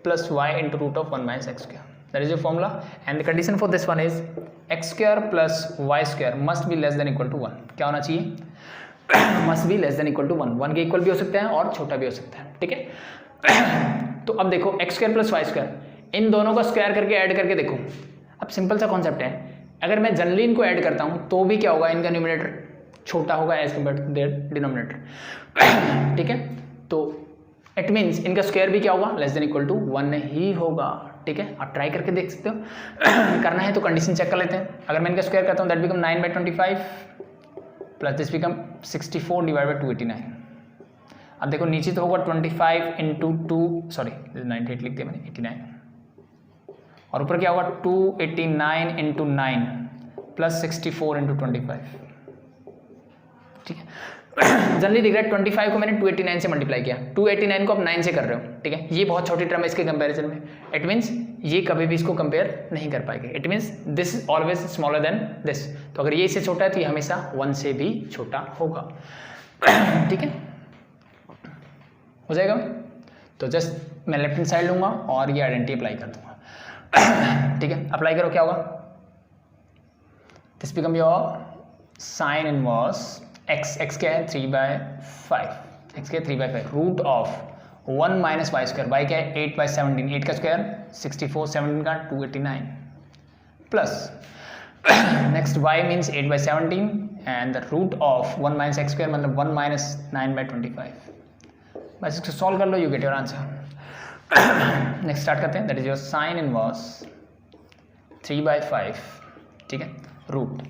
plus y into root of 1 minus x square, that is your formula. And the condition for this one is x square plus y square must be less than equal to 1। क्या होना चाहिए, must be less than equal to 1। 1 के equal भी हो सकता है और छोटा भी हो सकता है। ठीक है, तो अब देखो x square plus y square, इन दोनों को स्क्वायर करके ऐड करके देखो। अब सिंपल सा कॉन्सेप्ट है, अगर मैं जनरली इनको ऐड करता हूँ तो भी क्या होगा, इनका न्यूमरेटर छोटा होगा as compare to their denominator. ठीक है, तो इट मीन्स इनका स्क्वायर भी क्या होगा, लेस देन इक्वल टू 1 ही होगा। ठीक है, आप ट्राई करके देख सकते हो। करना है तो कंडीशन चेक कर लेते हैं। अगर मैं इनका स्क्वायर करता हूँ, that become 9/25 plus this become 64 divide by 289। अब देखो नीचे तो होगा 25 इंटू 2, सॉरी 98 लिख दिया मैंने, 89, और ऊपर क्या होगा 289 इंटू 9 प्लस 64 इंटू 25। ठीक है, जनरली दिख रहा है 25 को मैंने 289 से मल्टीप्लाई किया, 289 को आप 9 से कर रहे हो। ठीक है, ये बहुत छोटी टर्म है इसके कंपैरिजन में। इट मीन्स ये कभी भी इसको कंपेयर नहीं कर पाएंगे। It means this is always smaller than this. तो अगर ये इससे छोटा है तो ये हमेशा 1 से भी छोटा होगा। ठीक है, हो जाएगा। तो जस्ट मैं लेफ्ट हैंड साइड लूंगा और ये आइडेंटिटी अप्लाई कर दूंगा। ठीक है, अप्लाई करो, क्या होगा, this become your sine inverse x क्या है 3/5, x क्या है 3/5 root of 1 minus y square, y क्या है 8/17, 8 का स्क्वायर 64, 17 का 289 plus next y means 8/17 and the root of 1 minus x square मतलब 1 माइनस 9/25। बस इसको सॉल्व कर लो, you get your answer. Next start करते हैं। That is your sine inverse 3/5। ठीक है, रूट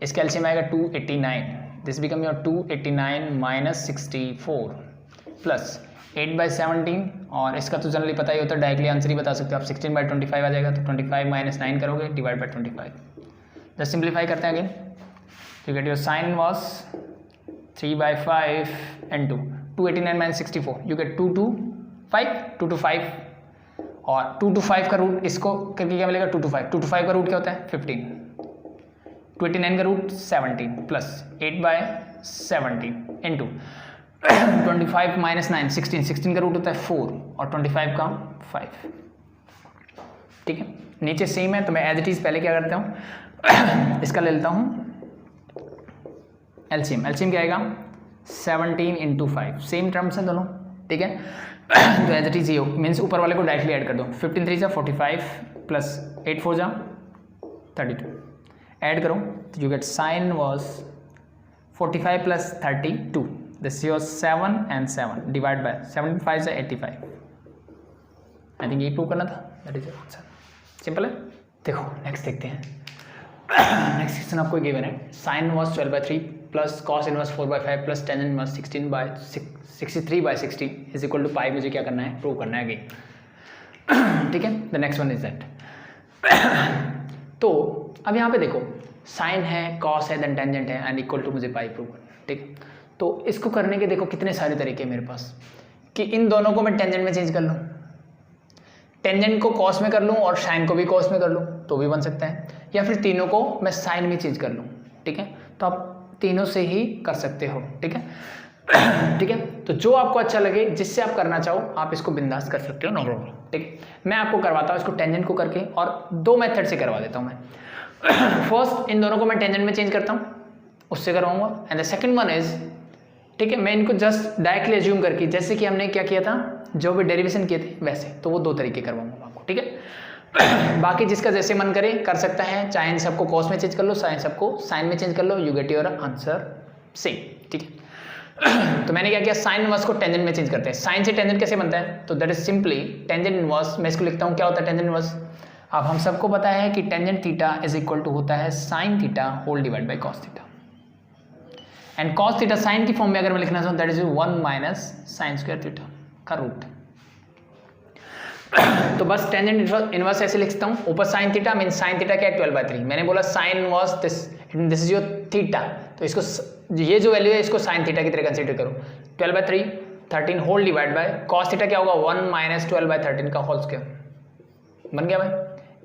इसका एलसीएम आएगा 289, this become your 289 minus 64 plus 8/17, और इसका तो जनरली पता ही होता है, डायरेक्टली आंसर ही बता सकते हो आप, 16/25 आ जाएगा। तो 25 माइनस 9 करोगे डिवाइड बाई 25। जस्ट सिंप्लीफाई करते हैं again, you get your sine inverse 3/5 into 289 minus 64, you get 2 to 5, और 2 to 5 का रूट इसको करके क्या मिलेगा 2 to 5, 2 to 5 का रूट क्या होता है 15, 289 का रूट 17 प्लस 8/17 इंटू 25 माइनस 9 16, 16 का रूट होता है 4 और 25 का 5। ठीक है, नीचे सेम है तो मैं एज इट इज पहले क्या करता हूँ, इसका ले लेता हूँ एलसीएम। एलसीएम क्या आएगा 17 इंटू 5, सेम टर्म्स हैं दोनों। ठीक है, तो एज इट इज ये मीन्स ऊपर वाले को डायरेक्टली ऐड कर दो, 15 3 जा 45 प्लस 8 4 जा 32, ऐड करो तो you get sine was 45 plus 32, this your 7 and 7 divide by 75 से 85। आई थिंक ये प्रूव करना था, that is your answer. Simple है। देखो नेक्स्ट देखते हैं। नेक्स्ट क्वेश्चन आपको गिवन है sine inverse 12/3 plus cos inverse 4/5 plus tan inverse 63/16 is equal to pi. मुझे क्या करना है, प्रूव करना है अगेन। ठीक है, the next one is that. तो अब यहाँ पे देखो साइन है, कॉस है, देन टेंजेंट है एंड इक्वल टू मुझे पाई प्रूव करना है। ठीक, तो इसको करने के देखो कितने सारे तरीके हैं मेरे पास कि इन दोनों को मैं टेंजेंट में चेंज कर लूँ, टेंजेंट को कॉस में कर लूँ और साइन को भी कॉस में कर लूँ तो भी बन सकता है, या फिर तीनों को मैं साइन में चेंज कर लूँ। ठीक है, तो आप तीनों से ही कर सकते हो। ठीक है, ठीक है, तो जो आपको अच्छा लगे, जिससे आप करना चाहो आप इसको बिंदास कर सकते हो, नो प्रॉब्लम। ठीक है, मैं आपको करवाता हूँ इसको टेंजेंट को करके और दो मेथड से करवा देता हूँ मैं। फर्स्ट इन दोनों को मैं टेंजेंट में चेंज करता हूँ, उससे करवाऊंगा। And the second one is, ठीक है, मैं इनको जस्ट डायरेक्टली एज्यूम करके, जैसे कि हमने क्या किया था, जो भी डेरिवेशन किए थे वैसे, तो वो दो तरीके करवाऊंगा आपको। ठीक है, बाकी जिसका जैसे मन करे कर सकता है, चाहे इन सबको कॉस में चेंज कर लो, चाहे सबको साइन में चेंज कर लो, you get your answer same. ठीक है, तो मैंने क्या किया, साइन इनवर्स को टेंजेंट में चेंज करते हैं। साइन से टेंजेंट कैसे बनता है, तो that is simply tangent inverse. मैं इसको लिखता हूँ, क्या होता है टेंजेंट इनवर्स। अब हम सबको पता है कि tangent theta is equal to होता है sine theta whole divide by cos theta, and cos theta sine की फॉर्म में अगर मैं लिखना चाहूँ that is 1 minus sine square theta का रूट। तो बस टेंजेंट इनवर्स ऐसे लिखता हूँ, ऊपर sine theta mean sine theta क्या है 12/3। मैंने बोला sine inverse this is your theta, तो इसको ये जो वैल्यू है इसको साइन थीटा की तरह कंसीडर करो। 12/3 13 whole divide by cos theta क्या होगा 1 माइनस 12/13 का होल स्क्वायर, बन गया भाई,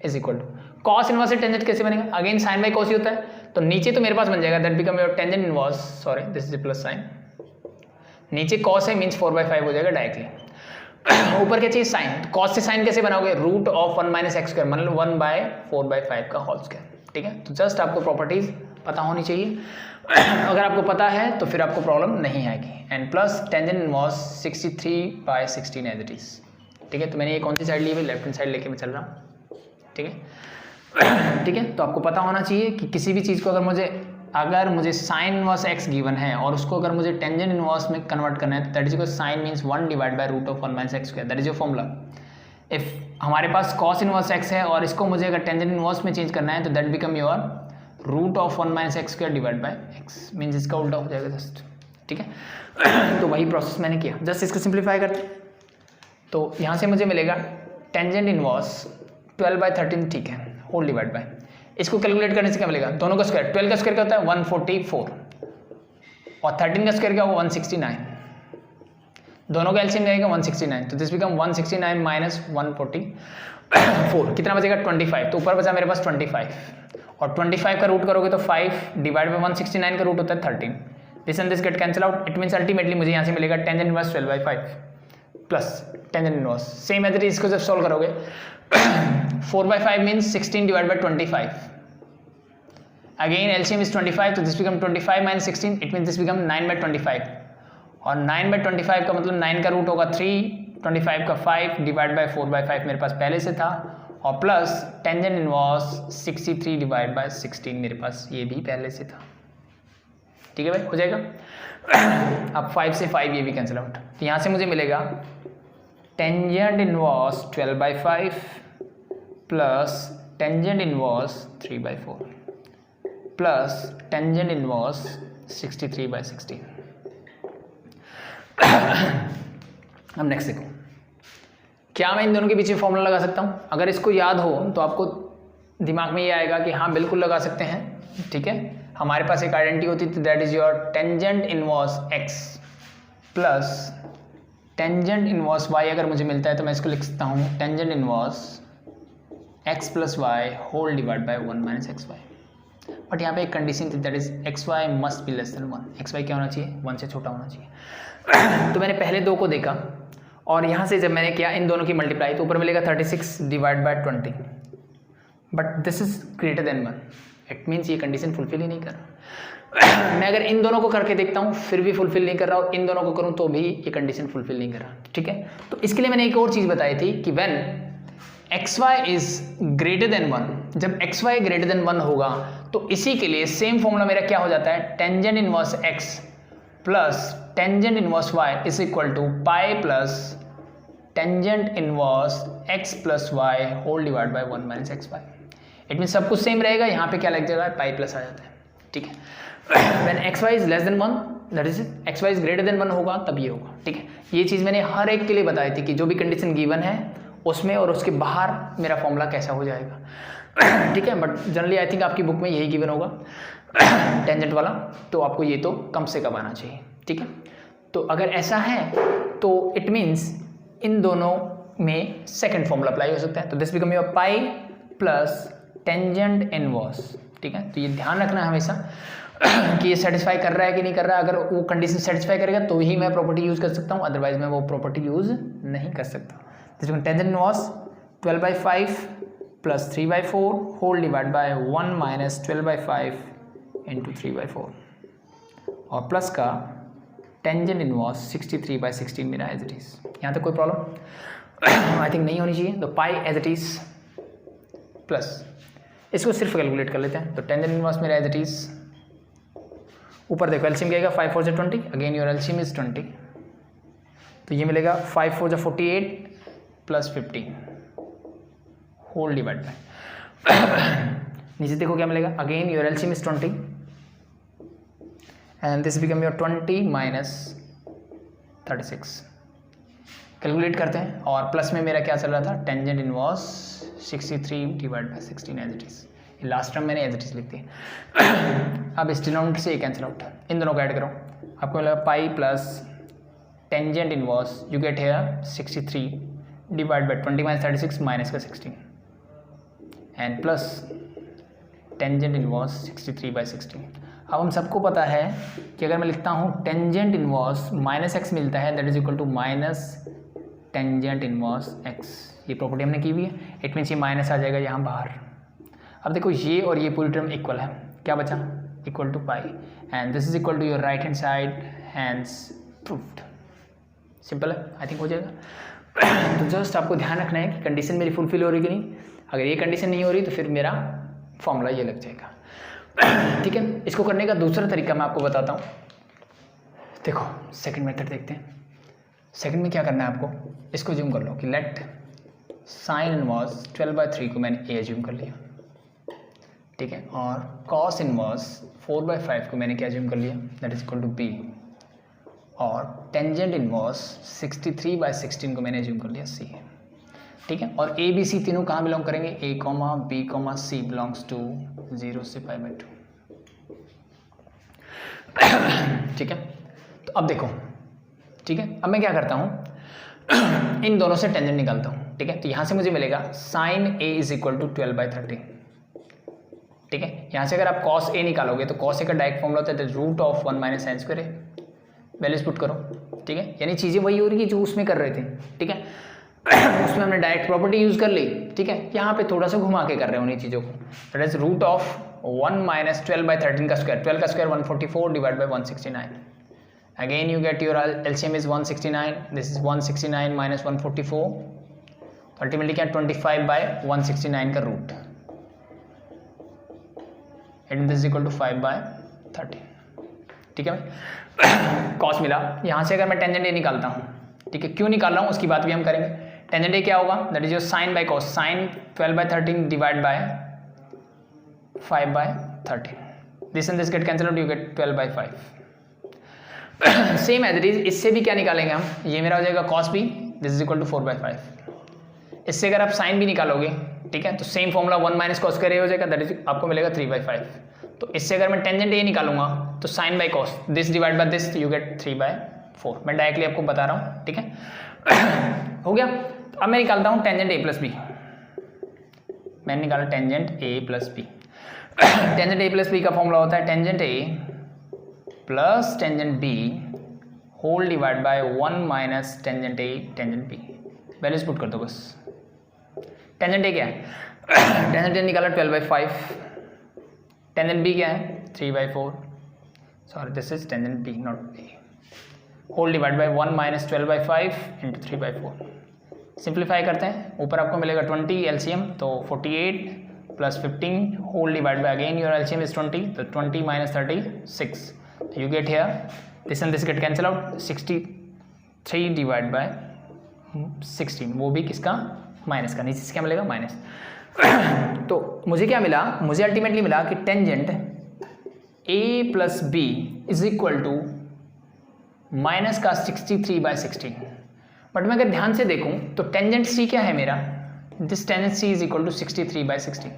is equal to cos inverse से टेंजेंट कैसे बनेगा, अगेन साइन बाई कॉस ही होता है, तो नीचे तो मेरे पास बन जाएगा that become your tangent inverse, sorry this is plus sine, नीचे कॉस है मीन्स 4/5 हो जाएगा डायरेक्टली। ऊपर क्या चाहिए साइन, कॉस से साइन कैसे बनाओगे, root of 1 minus x square, मतलब 1/4/5 का होल स्क्वायर। ठीक है, तो जस्ट आपको प्रॉपर्टीज पता होनी चाहिए, अगर आपको पता है तो फिर आपको प्रॉब्लम नहीं आएगी। And plus tangent inverse 63/16 as it is. ठीक है, तो मैंने ये कौन सी साइड ली है, लेफ्ट हैंड साइड लेके मैं चल रहा हूँ। ठीक है, ठीक है, तो आपको पता होना चाहिए कि किसी भी चीज़ को अगर मुझे साइन इनवर्स एक्स गिवन है और उसको अगर मुझे टेंजेंट इनवर्स में कन्वर्ट करना है, that is equal sine means 1 divide by root of 1 minus x square, that is your formula. If हमारे पास कॉस इनवर्स एक्स है और इसको मुझे अगर टेंजेंट इनवर्स में चेंज करना है तो that become your root of 1 minus x square divide by x, means इसका उल्टा हो जाएगा जस्ट। ठीक है, तो वही प्रोसेस मैंने किया, जस्ट इसको सिंप्लीफाई करते। तो यहाँ से मुझे मिलेगा टेंजेंट इनवर्स 12/13, ठीक है, होल डिवाइड बाय, इसको कैलकुलेट करने से क्या मिलेगा, दोनों का स्क्वायर, 12 का स्क्वायर क्या होता है 144 और 13 का स्क्वायर क्या होगा 169, दोनों का एलसीएम जाएगा 169, तो दिस बिकम 169 माइनस 144, कितना बचेगा 25, तो ऊपर बचा मेरे पास 25 और 25 का रूट करोगे तो 5 डिवाइड बाय 169 का रूट होता है 13, this and this get cancel out, it means ultimately मुझे यहाँ से मिलेगा tangent inverse 12/5 plus tangent inverse, same as it is, इसको जब सॉल्व करोगे 4/5 means 16 divided by 25. Again LCM is 25, so this become 25 minus 16. It means this become 9/25. और 9/25 का मतलब 9 का रूट होगा 3, 25 का 5 डिवाइड बाय 4/5 मेरे पास पहले से था, और plus tangent inverse 63 divide by 16 मेरे पास ये भी पहले से था। ठीक है भाई, हो जाएगा। अब 5 से 5 ये भी कैंसिल आउट, तो यहाँ से मुझे मिलेगा tangent inverse 12/5 plus tangent inverse 3/4 plus tangent inverse 63/16। अब नेक्स्ट देखो, क्या मैं इन दोनों के पीछे फॉर्मूला लगा सकता हूँ, अगर इसको याद हो तो आपको दिमाग में ये आएगा कि हाँ बिल्कुल लगा सकते हैं। ठीक है, हमारे पास एक आइडेंटिटी होती थी that is your tangent inverse x plus tangent inverse y, अगर मुझे मिलता है तो मैं इसको लिख सकता हूँ tangent inverse x plus y whole divide by 1 minus x y, but यहाँ पे एक कंडीशन थी that is x y must be less than 1, x y क्या होना चाहिए 1 से छोटा होना चाहिए। तो मैंने पहले दो को देखा और यहाँ से जब मैंने किया इन दोनों की मल्टीप्लाई तो ऊपर मिलेगा 36 divide by 20, but this is greater than 1, it means ये कंडीशन फुलफिल ही नहीं कर रहा। मैं अगर इन दोनों को करके देखता हूँ फिर भी फुलफिल नहीं कर रहा, और इन दोनों को करूँ तो भी ये कंडीशन फुलफिल नहीं कर रहा। ठीक है, तो इसके लिए मैंने एक और चीज़ बताई थी कि when xy is greater than 1, जब xy ग्रेटर देन 1 होगा तो इसी के लिए सेम फॉर्मूला मेरा क्या हो जाता है, tangent inverse x plus tangent inverse y is equal to pi plus tangent inverse x plus y whole divide by 1 minus x y. It mean सब कुछ सेम रहेगा, यहाँ पे क्या लग जाएगा, पाई प्लस आ जाता है, ठीक है। When x y is less than 1 that is x y is greater than 1 होगा तब ये होगा, ठीक है। ये चीज़ मैंने हर एक के लिए बताई थी कि जो भी कंडीशन गिवन है उसमें और उसके बाहर मेरा फॉर्मूला कैसा हो जाएगा, ठीक है। बट जनरली आई थिंक आपकी बुक में यही गिवन होगा टेंजेंट वाला, तो आपको ये तो कम से कम आना चाहिए, ठीक है। तो अगर ऐसा है तो इट मीन्स इन दोनों में सेकंड फॉर्मूला अप्लाई हो सकता है। तो this become your pi plus tangent inverse, ठीक है। तो ये ध्यान रखना है हमेशा कि ये सेटिस्फाई कर रहा है कि नहीं कर रहा है। अगर वो कंडीशन सेटिस्फाई करेगा तो ही मैं प्रॉपर्टी यूज कर सकता हूँ, अदरवाइज मैं वो प्रॉपर्टी यूज नहीं कर सकता। Tangent inverse 12/5 plus 3/4 whole divide by 1 minus 12/5 into 3/4 और प्लस का टेंजेंट इनवर्स 63/16 मेरा एज इट इज। यहाँ तक कोई प्रॉब्लम आई थिंक नहीं होनी चाहिए। तो पाई एज इट इज प्लस इसको सिर्फ कैलकुलेट कर लेते हैं। तो टेंजेंट इनवर्स मेरा एज इट इज, ऊपर देखो एलसीएम क्या आएगा 5 4 से 20, अगेन योर एलसीएम इज 20, तो ये मिलेगा 5 4 से 48 प्लस 15 होल डिवाइड बाय नीचे देखो क्या मिलेगा, again your LCM is 20 and this become your 20 minus 36। Calculate करते हैं और प्लस में मेरा क्या चल रहा था, tangent inverse 63 divide by 16 as it is. Last term मैंने एज इट इज लिख दिया। अब इस डिनोमिनेटर से कैंसिल आउट, इन दोनों को ऐड करो, आपको मिलेगा पाई plus tangent inverse you get here 63 divide bye 20 minus 36 minus का 16 एंड प्लस टेंजेंट इनवर्स 63/16। अब हम सबको पता है कि अगर मैं लिखता हूँ टेंजेंट इनवर्स माइनस एक्स मिलता है that is equal to minus tangent inverse x. ये प्रॉपर्टी हमने की हुई है, इट मीन्स ये माइनस आ जाएगा यहाँ बाहर। अब देखो ये और ये पूरी टर्म इक्वल है, क्या बचा, equal to pi and this is equal to your right hand side, hence proved. Simple है, आई थिंक हो जाएगा। तो जस्ट आपको ध्यान रखना है कि कंडीशन मेरी फुलफिल हो रही कि नहीं। अगर ये कंडीशन नहीं हो रही तो फिर मेरा फॉर्मूला ये लग जाएगा, ठीक है। इसको करने का दूसरा तरीका मैं आपको बताता हूँ। देखो सेकंड मेथड देखते हैं। सेकंड में क्या करना है आपको, इसको ज्यूम कर लो कि लेट साइन इनवर्स 12/3 को मैंने ए ज्यूम कर लिया, ठीक है, और कॉस इनवर्स 4/5 को मैंने क्या ज्यूम कर लिया, that is equal to b, और टेंजेंट इनवर्स 63/16 को मैंने ज्यूम कर लिया सी, ठीक है। और ए बी सी तीनों कहाँ बिलोंग करेंगे, A comma B comma C belongs to 0 से π/2, ठीक है। तो अब देखो, ठीक है, अब मैं क्या करता हूँ इन दोनों से टेंजेंट निकालता हूँ, ठीक है। तो यहाँ से मुझे मिलेगा sine a is equal to 12/30, ठीक है। यहाँ से अगर आप कॉस ए निकालोगे तो कॉस ए का डायरेक्ट फॉर्मूला होता है root of 1 minus sine square a. Values put करो, ठीक है, यानी चीज़ें वही हो रही है जो उसमें कर रहे थे, ठीक है। उसमें हमने डायरेक्ट प्रॉपर्टी यूज कर ली, ठीक है। यहाँ पे थोड़ा सा घुमा के कर रहे हैं उन्हीं चीज़ों को। That is root of 1 minus 12/13 का स्क्वायर, 12 का square 144 divide by 169। Again you get your LCM is 169, this is 169 minus 144, ultimately क्या 25/169 का रूट, and this is equal to 5/13, ठीक है। कॉस मिला, यहाँ से अगर मैं टेंजेंट ए निकालता हूँ, ठीक है, क्यों निकाल रहा हूँ उसकी बात भी हम करेंगे। टेंजेंट ए क्या होगा, that is your sine by cos, sine 12/13 divide by 5/13, this and this get cancel out, you get 12/5। Same as it is इससे भी क्या निकालेंगे हम, ये मेरा हो जाएगा cos b, this is equal to 4/5। इससे अगर आप साइन भी निकालोगे, ठीक है, तो same formula 1 minus cos square A हो जाएगा, दैट इज आपको मिलेगा 3/5। तो इससे अगर मैं टेंजेंट ए निकालूंगा तो sine by cos this divide by this, you get 3/4। मैं डायरेक्टली आपको बता रहा हूँ, ठीक है। हो गया। तो अब मैं निकालता हूँ टेंजेंट ए प्लस बी। मैंने निकाला tangent a plus b. Tangent a plus b का फॉर्मूला होता है tangent a plus tangent b whole divide by 1 minus tangent a tangent b. Values put कर दो बस। टेंजेंट ए क्या है, टेंजेंट ए निकाला 12/5, टेंजेंट बी क्या है 3/4, sorry this is tangent b not b, whole divide by 1 minus 12/5 into 3/4। Simplify करते हैं, ऊपर आपको मिलेगा 20 एलसीएम, तो 48 plus 15 whole divide by again your LCM is 20, तो 20 माइनस 36, तो you get here this and this get cancel out, 63 divide by 16, वो भी किसका, माइनस का, नीचे से क्या मिलेगा माइनस। तो मुझे क्या मिला, मुझे अल्टीमेटली मिला कि tangent a plus b is equal to minus का 63/16। बट मैं अगर ध्यान से देखूं तो टेंजेंट c क्या है मेरा, this tangent c is equal to 63/16।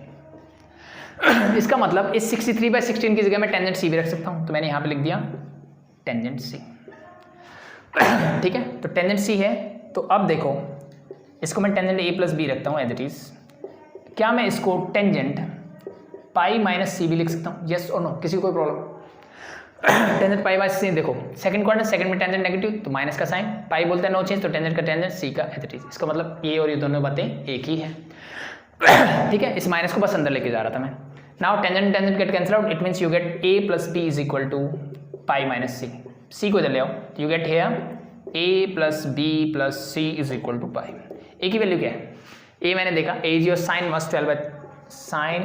इसका मतलब इस 63/16 की जगह मैं टेंजेंट c भी रख सकता हूं, तो मैंने यहां पे लिख दिया टेंजेंट c। ठीक है, तो टेंजेंट c है। तो अब देखो इसको मैं टेंजेंट a प्लस बी रखता हूं एज इट इज। क्या मैं इसको टेंजेंट पाई माइनस सी भी लिख सकता हूँ, यस और नो, किसी को कोई प्रॉब्लम? टेंजेंट पाई माइनस सी, देखो सेकंड क्वाड्रेंट, सेकंड में टेंजेंट नेगेटिव तो माइनस का साइन, पाई बोलते हैं नो चेंज, तो टेंजेंट का टेंजेंट सी का एज इट इज। इसका मतलब ये और ये दोनों बातें एक ही है। ठीक है, इस माइनस को बस अंदर लेके जा रहा था मैं। Now tangent tangent get cancel out, it means you get a plus b is equal to pi minus C. C को इधर ले आओ, you get here a plus b plus c is equal to pi. a की value क्या है? a मैंने देखा, a is your sine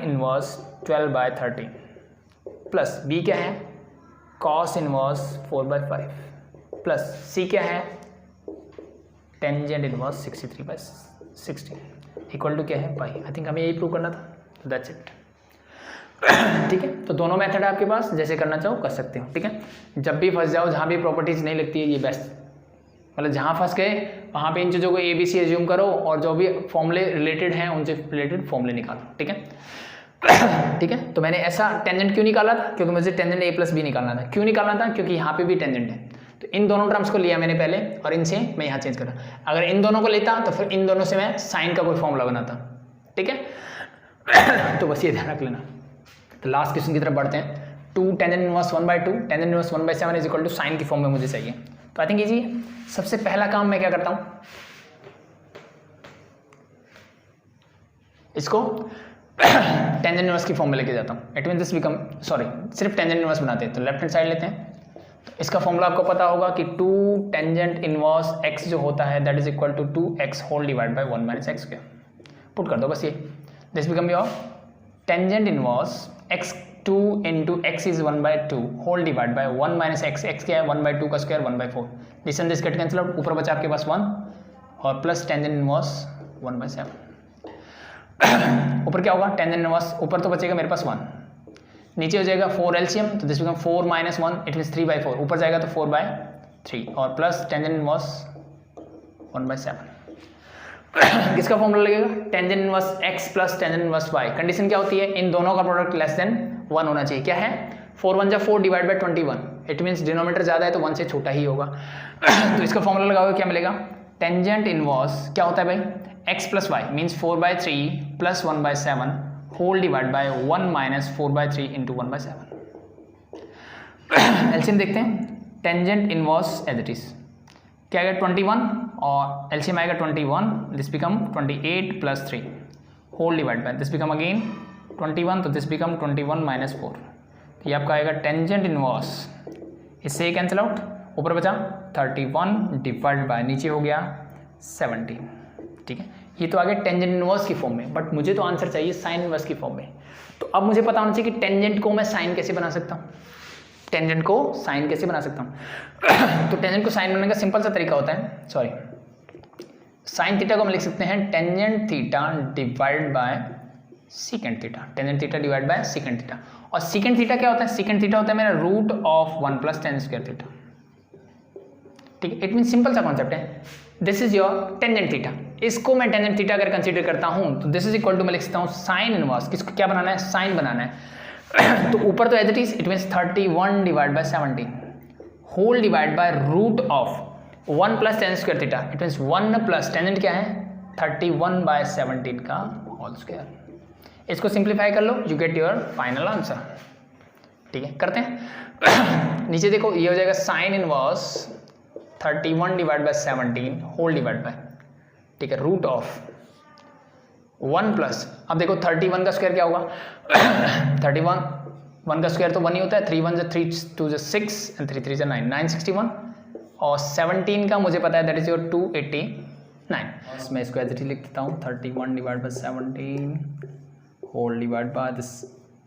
inverse 12/30 plus b क्या है, कॉस इनवर्स 4/5 प्लस c क्या है, टेंजेंट इनवर्स 63/16 इक्वल टू क्या है, पाई। आई थिंक हमें यही प्रूव करना था, दैट्स इट। ठीक है, तो दोनों मेथड है आपके पास, जैसे करना चाहो कर सकते हो। ठीक है, जब भी फंस जाओ, जहाँ भी प्रॉपर्टीज नहीं लगती है, ये बेस्ट, मतलब जहाँ फंस गए वहाँ पे इन चीज़ों को ए बी सी एज्यूम करो और जो भी फॉर्मूले रिलेटेड हैं उनसे रिलेटेड फॉर्मूले निकालो। ठीक है, ठीक है। तो मैंने ऐसा टेंजेंट क्यों निकाला था, क्योंकि मुझे टेंजेंट a प्लस बी निकालना था। क्यों निकालना था, क्योंकि यहाँ पे भी टेंजेंट है, तो इन दोनों टर्म्स को लिया मैंने पहले और इनसे मैं यहाँ चेंज करा। अगर इन दोनों को लेता तो फिर इन दोनों से मैं साइन का कोई फॉर्मूला बनाता। ठीक है, तो बस ये ध्यान रख लेना। तो लास्ट क्वेश्चन की तरफ बढ़ते हैं। 2 tangent inverse 1/2 tangent inverse 1/7 is equal to sine की फॉर्म में मुझे चाहिए। तो आई थिंक इजी है। सबसे पहला काम मैं क्या करता हूँ, इसको टेंजेंट इनवर्स की फॉर्म में लेके जाता हूँ। It mean this become, sorry सिर्फ टेंजेंट इनवर्स बनाते हैं, तो लेफ्ट हैंड साइड लेते हैं। तो इसका फॉर्मूला आपको पता होगा कि 2 टेंजेंट इनवर्स x जो होता है that is equal to 2x whole divide by 1 minus x square. Put कर दो बस ये, this become your tangent inverse x 2 into x is 1/2 whole divide by 1 minus x. X क्या है, 1/2 का square 1/4। This and this get cancel out, ऊपर बचा आपके पास 1 और प्लस टेंजेंट इनवर्स 1/7। ऊपर क्या होगा, टेंजेंट इनवर्स, ऊपर तो बचेगा मेरे पास 1, नीचे हो जाएगा 4 एलसीएम, तो this become 4 minus 1 it means 3/4। ऊपर जाएगा तो 4/3 और प्लस टेंजेंट इनवर्स 1/7। किसका फॉर्मूला लगेगा, tangent inverse x plus tangent inverse y। Condition क्या होती है, इन दोनों का प्रोडक्ट लेस देन 1 होना चाहिए। क्या है, 4 1 जा 4 divide by 21, it means denominator ज्यादा है तो 1 से छोटा ही होगा। तो इसका फॉर्मूला लगाओगे क्या मिलेगा, टेंजेंट इनवर्स क्या होता है भाई, x plus y means 4/3 plus 1/7 whole divide by 1 minus 4/3 into 1/7। LCM देखते हैं, tangent inverse as it is क्या आएगा 21 और एलसीएम आएगा 21, this become 28 plus 3 whole divide by this become again 21, तो दिस बिकम 21 माइनस 4। ये आपका आएगा टेंजेंट इनवर्स, इससे कैंसिल आउट, ऊपर बचा 31 डिवाइड बाय नीचे हो गया 17। ठीक है, ये तो आ गया टेंजेंट इनवर्स की फॉर्म में, बट मुझे तो आंसर चाहिए साइन इनवर्स की फॉर्म में। तो अब मुझे पता होना चाहिए कि टेंजेंट को मैं साइन कैसे बना सकता हूँ, टेंजेंट को साइन कैसे बना सकता हूँ। तो टेंजेंट को साइन बनाने का सिंपल सा तरीका होता है, सॉरी साइन थीटा को हम लिख सकते हैं tangent theta divide by secant theta, tangent theta divide by secant theta. और सीकेंट थीटा क्या होता है, सीकेंट थीटा होता है मेरा root of 1 plus tan square theta. ठीक है, इट मीन सिंपल सा कॉन्सेप्ट है, this is your tangent theta. इसको मैं टेंजेंट थीटा अगर कंसीडर करता हूं तो दिस इज इक्वल टू मैं लिख सकता हूं साइन इनवर्स, किसको क्या बनाना है, साइन बनाना है। तो ऊपर तो as it is, it means 31 divide by 17 whole divide by root of 1 plus tan square theta, it means 1 plus tangent क्या है 31/17 का होल स्क्वायर। इसको सिंप्लीफाई कर लो, you get your final answer. ठीक है, करते हैं। नीचे देखो ये हो जाएगा sine inverse 31 divide by 17 whole divide by, ठीक है, रूट ऑफ 1 प्लस, अब देखो 31 का स्क्वायर क्या होगा 31 1 का स्क्वायर तो 1 ही होता है, 3 1 जा 3 2 जा 6 एंड 3 3 जा 9 961 और 17 का मुझे पता है दैट इज योर 289। मैं इसको एज इट इज लिख देता हूँ 31 divide by 17 whole divide by this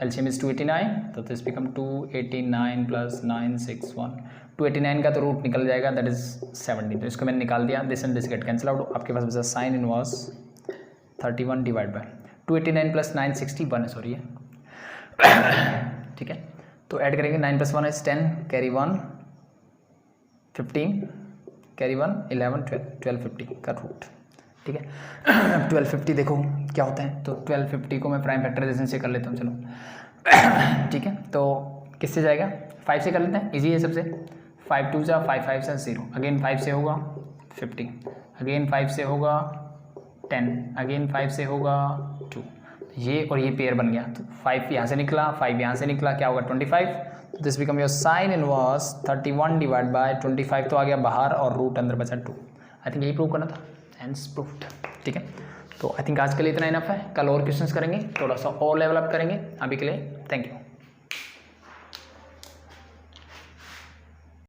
LCM is 289, तो दिस बिकम 289 प्लस 961। 289 का तो रूट निकल जाएगा दैट इज 17, तो इसको मैंने निकाल दिया, this and this get cancel out. आपके पास बचा sign inverse 31 divide bye 289 plus 960 1 है, सॉरी है। ठीक है, तो ऐड करेंगे 9 + 1 इज 10, कैरी 1 15, कैरी 1 11 12, 1250 का रूट। ठीक है, 1250 देखो क्या होता है, तो 1250 को मैं प्राइम फैक्टराइजेशन से कर लेता हूँ, चलो। ठीक है, तो किससे जाएगा, 5 से कर लेते हैं, इजी है सबसे। 5 2 जा 5 5 से 0, अगेन 5 से होगा 50, अगेन 5 से होगा 10, अगेन 5 से होगा 2, ये और ये पेयर बन गया, तो 5 यहाँ से निकला, 5 यहाँ से निकला, क्या होगा 25। This become your sine inverse 31 divide bye 25, तो आ गया बाहर और रूट अंदर बचा 2। आई थिंक यही प्रूव करना था, हेंस प्रूव्ड। ठीक है, तो आई थिंक आज के लिए इतना इनफ है, कल और क्वेश्चंस करेंगे, थोड़ा सा और लेवल अप करेंगे। अभी के लिए थैंक यू।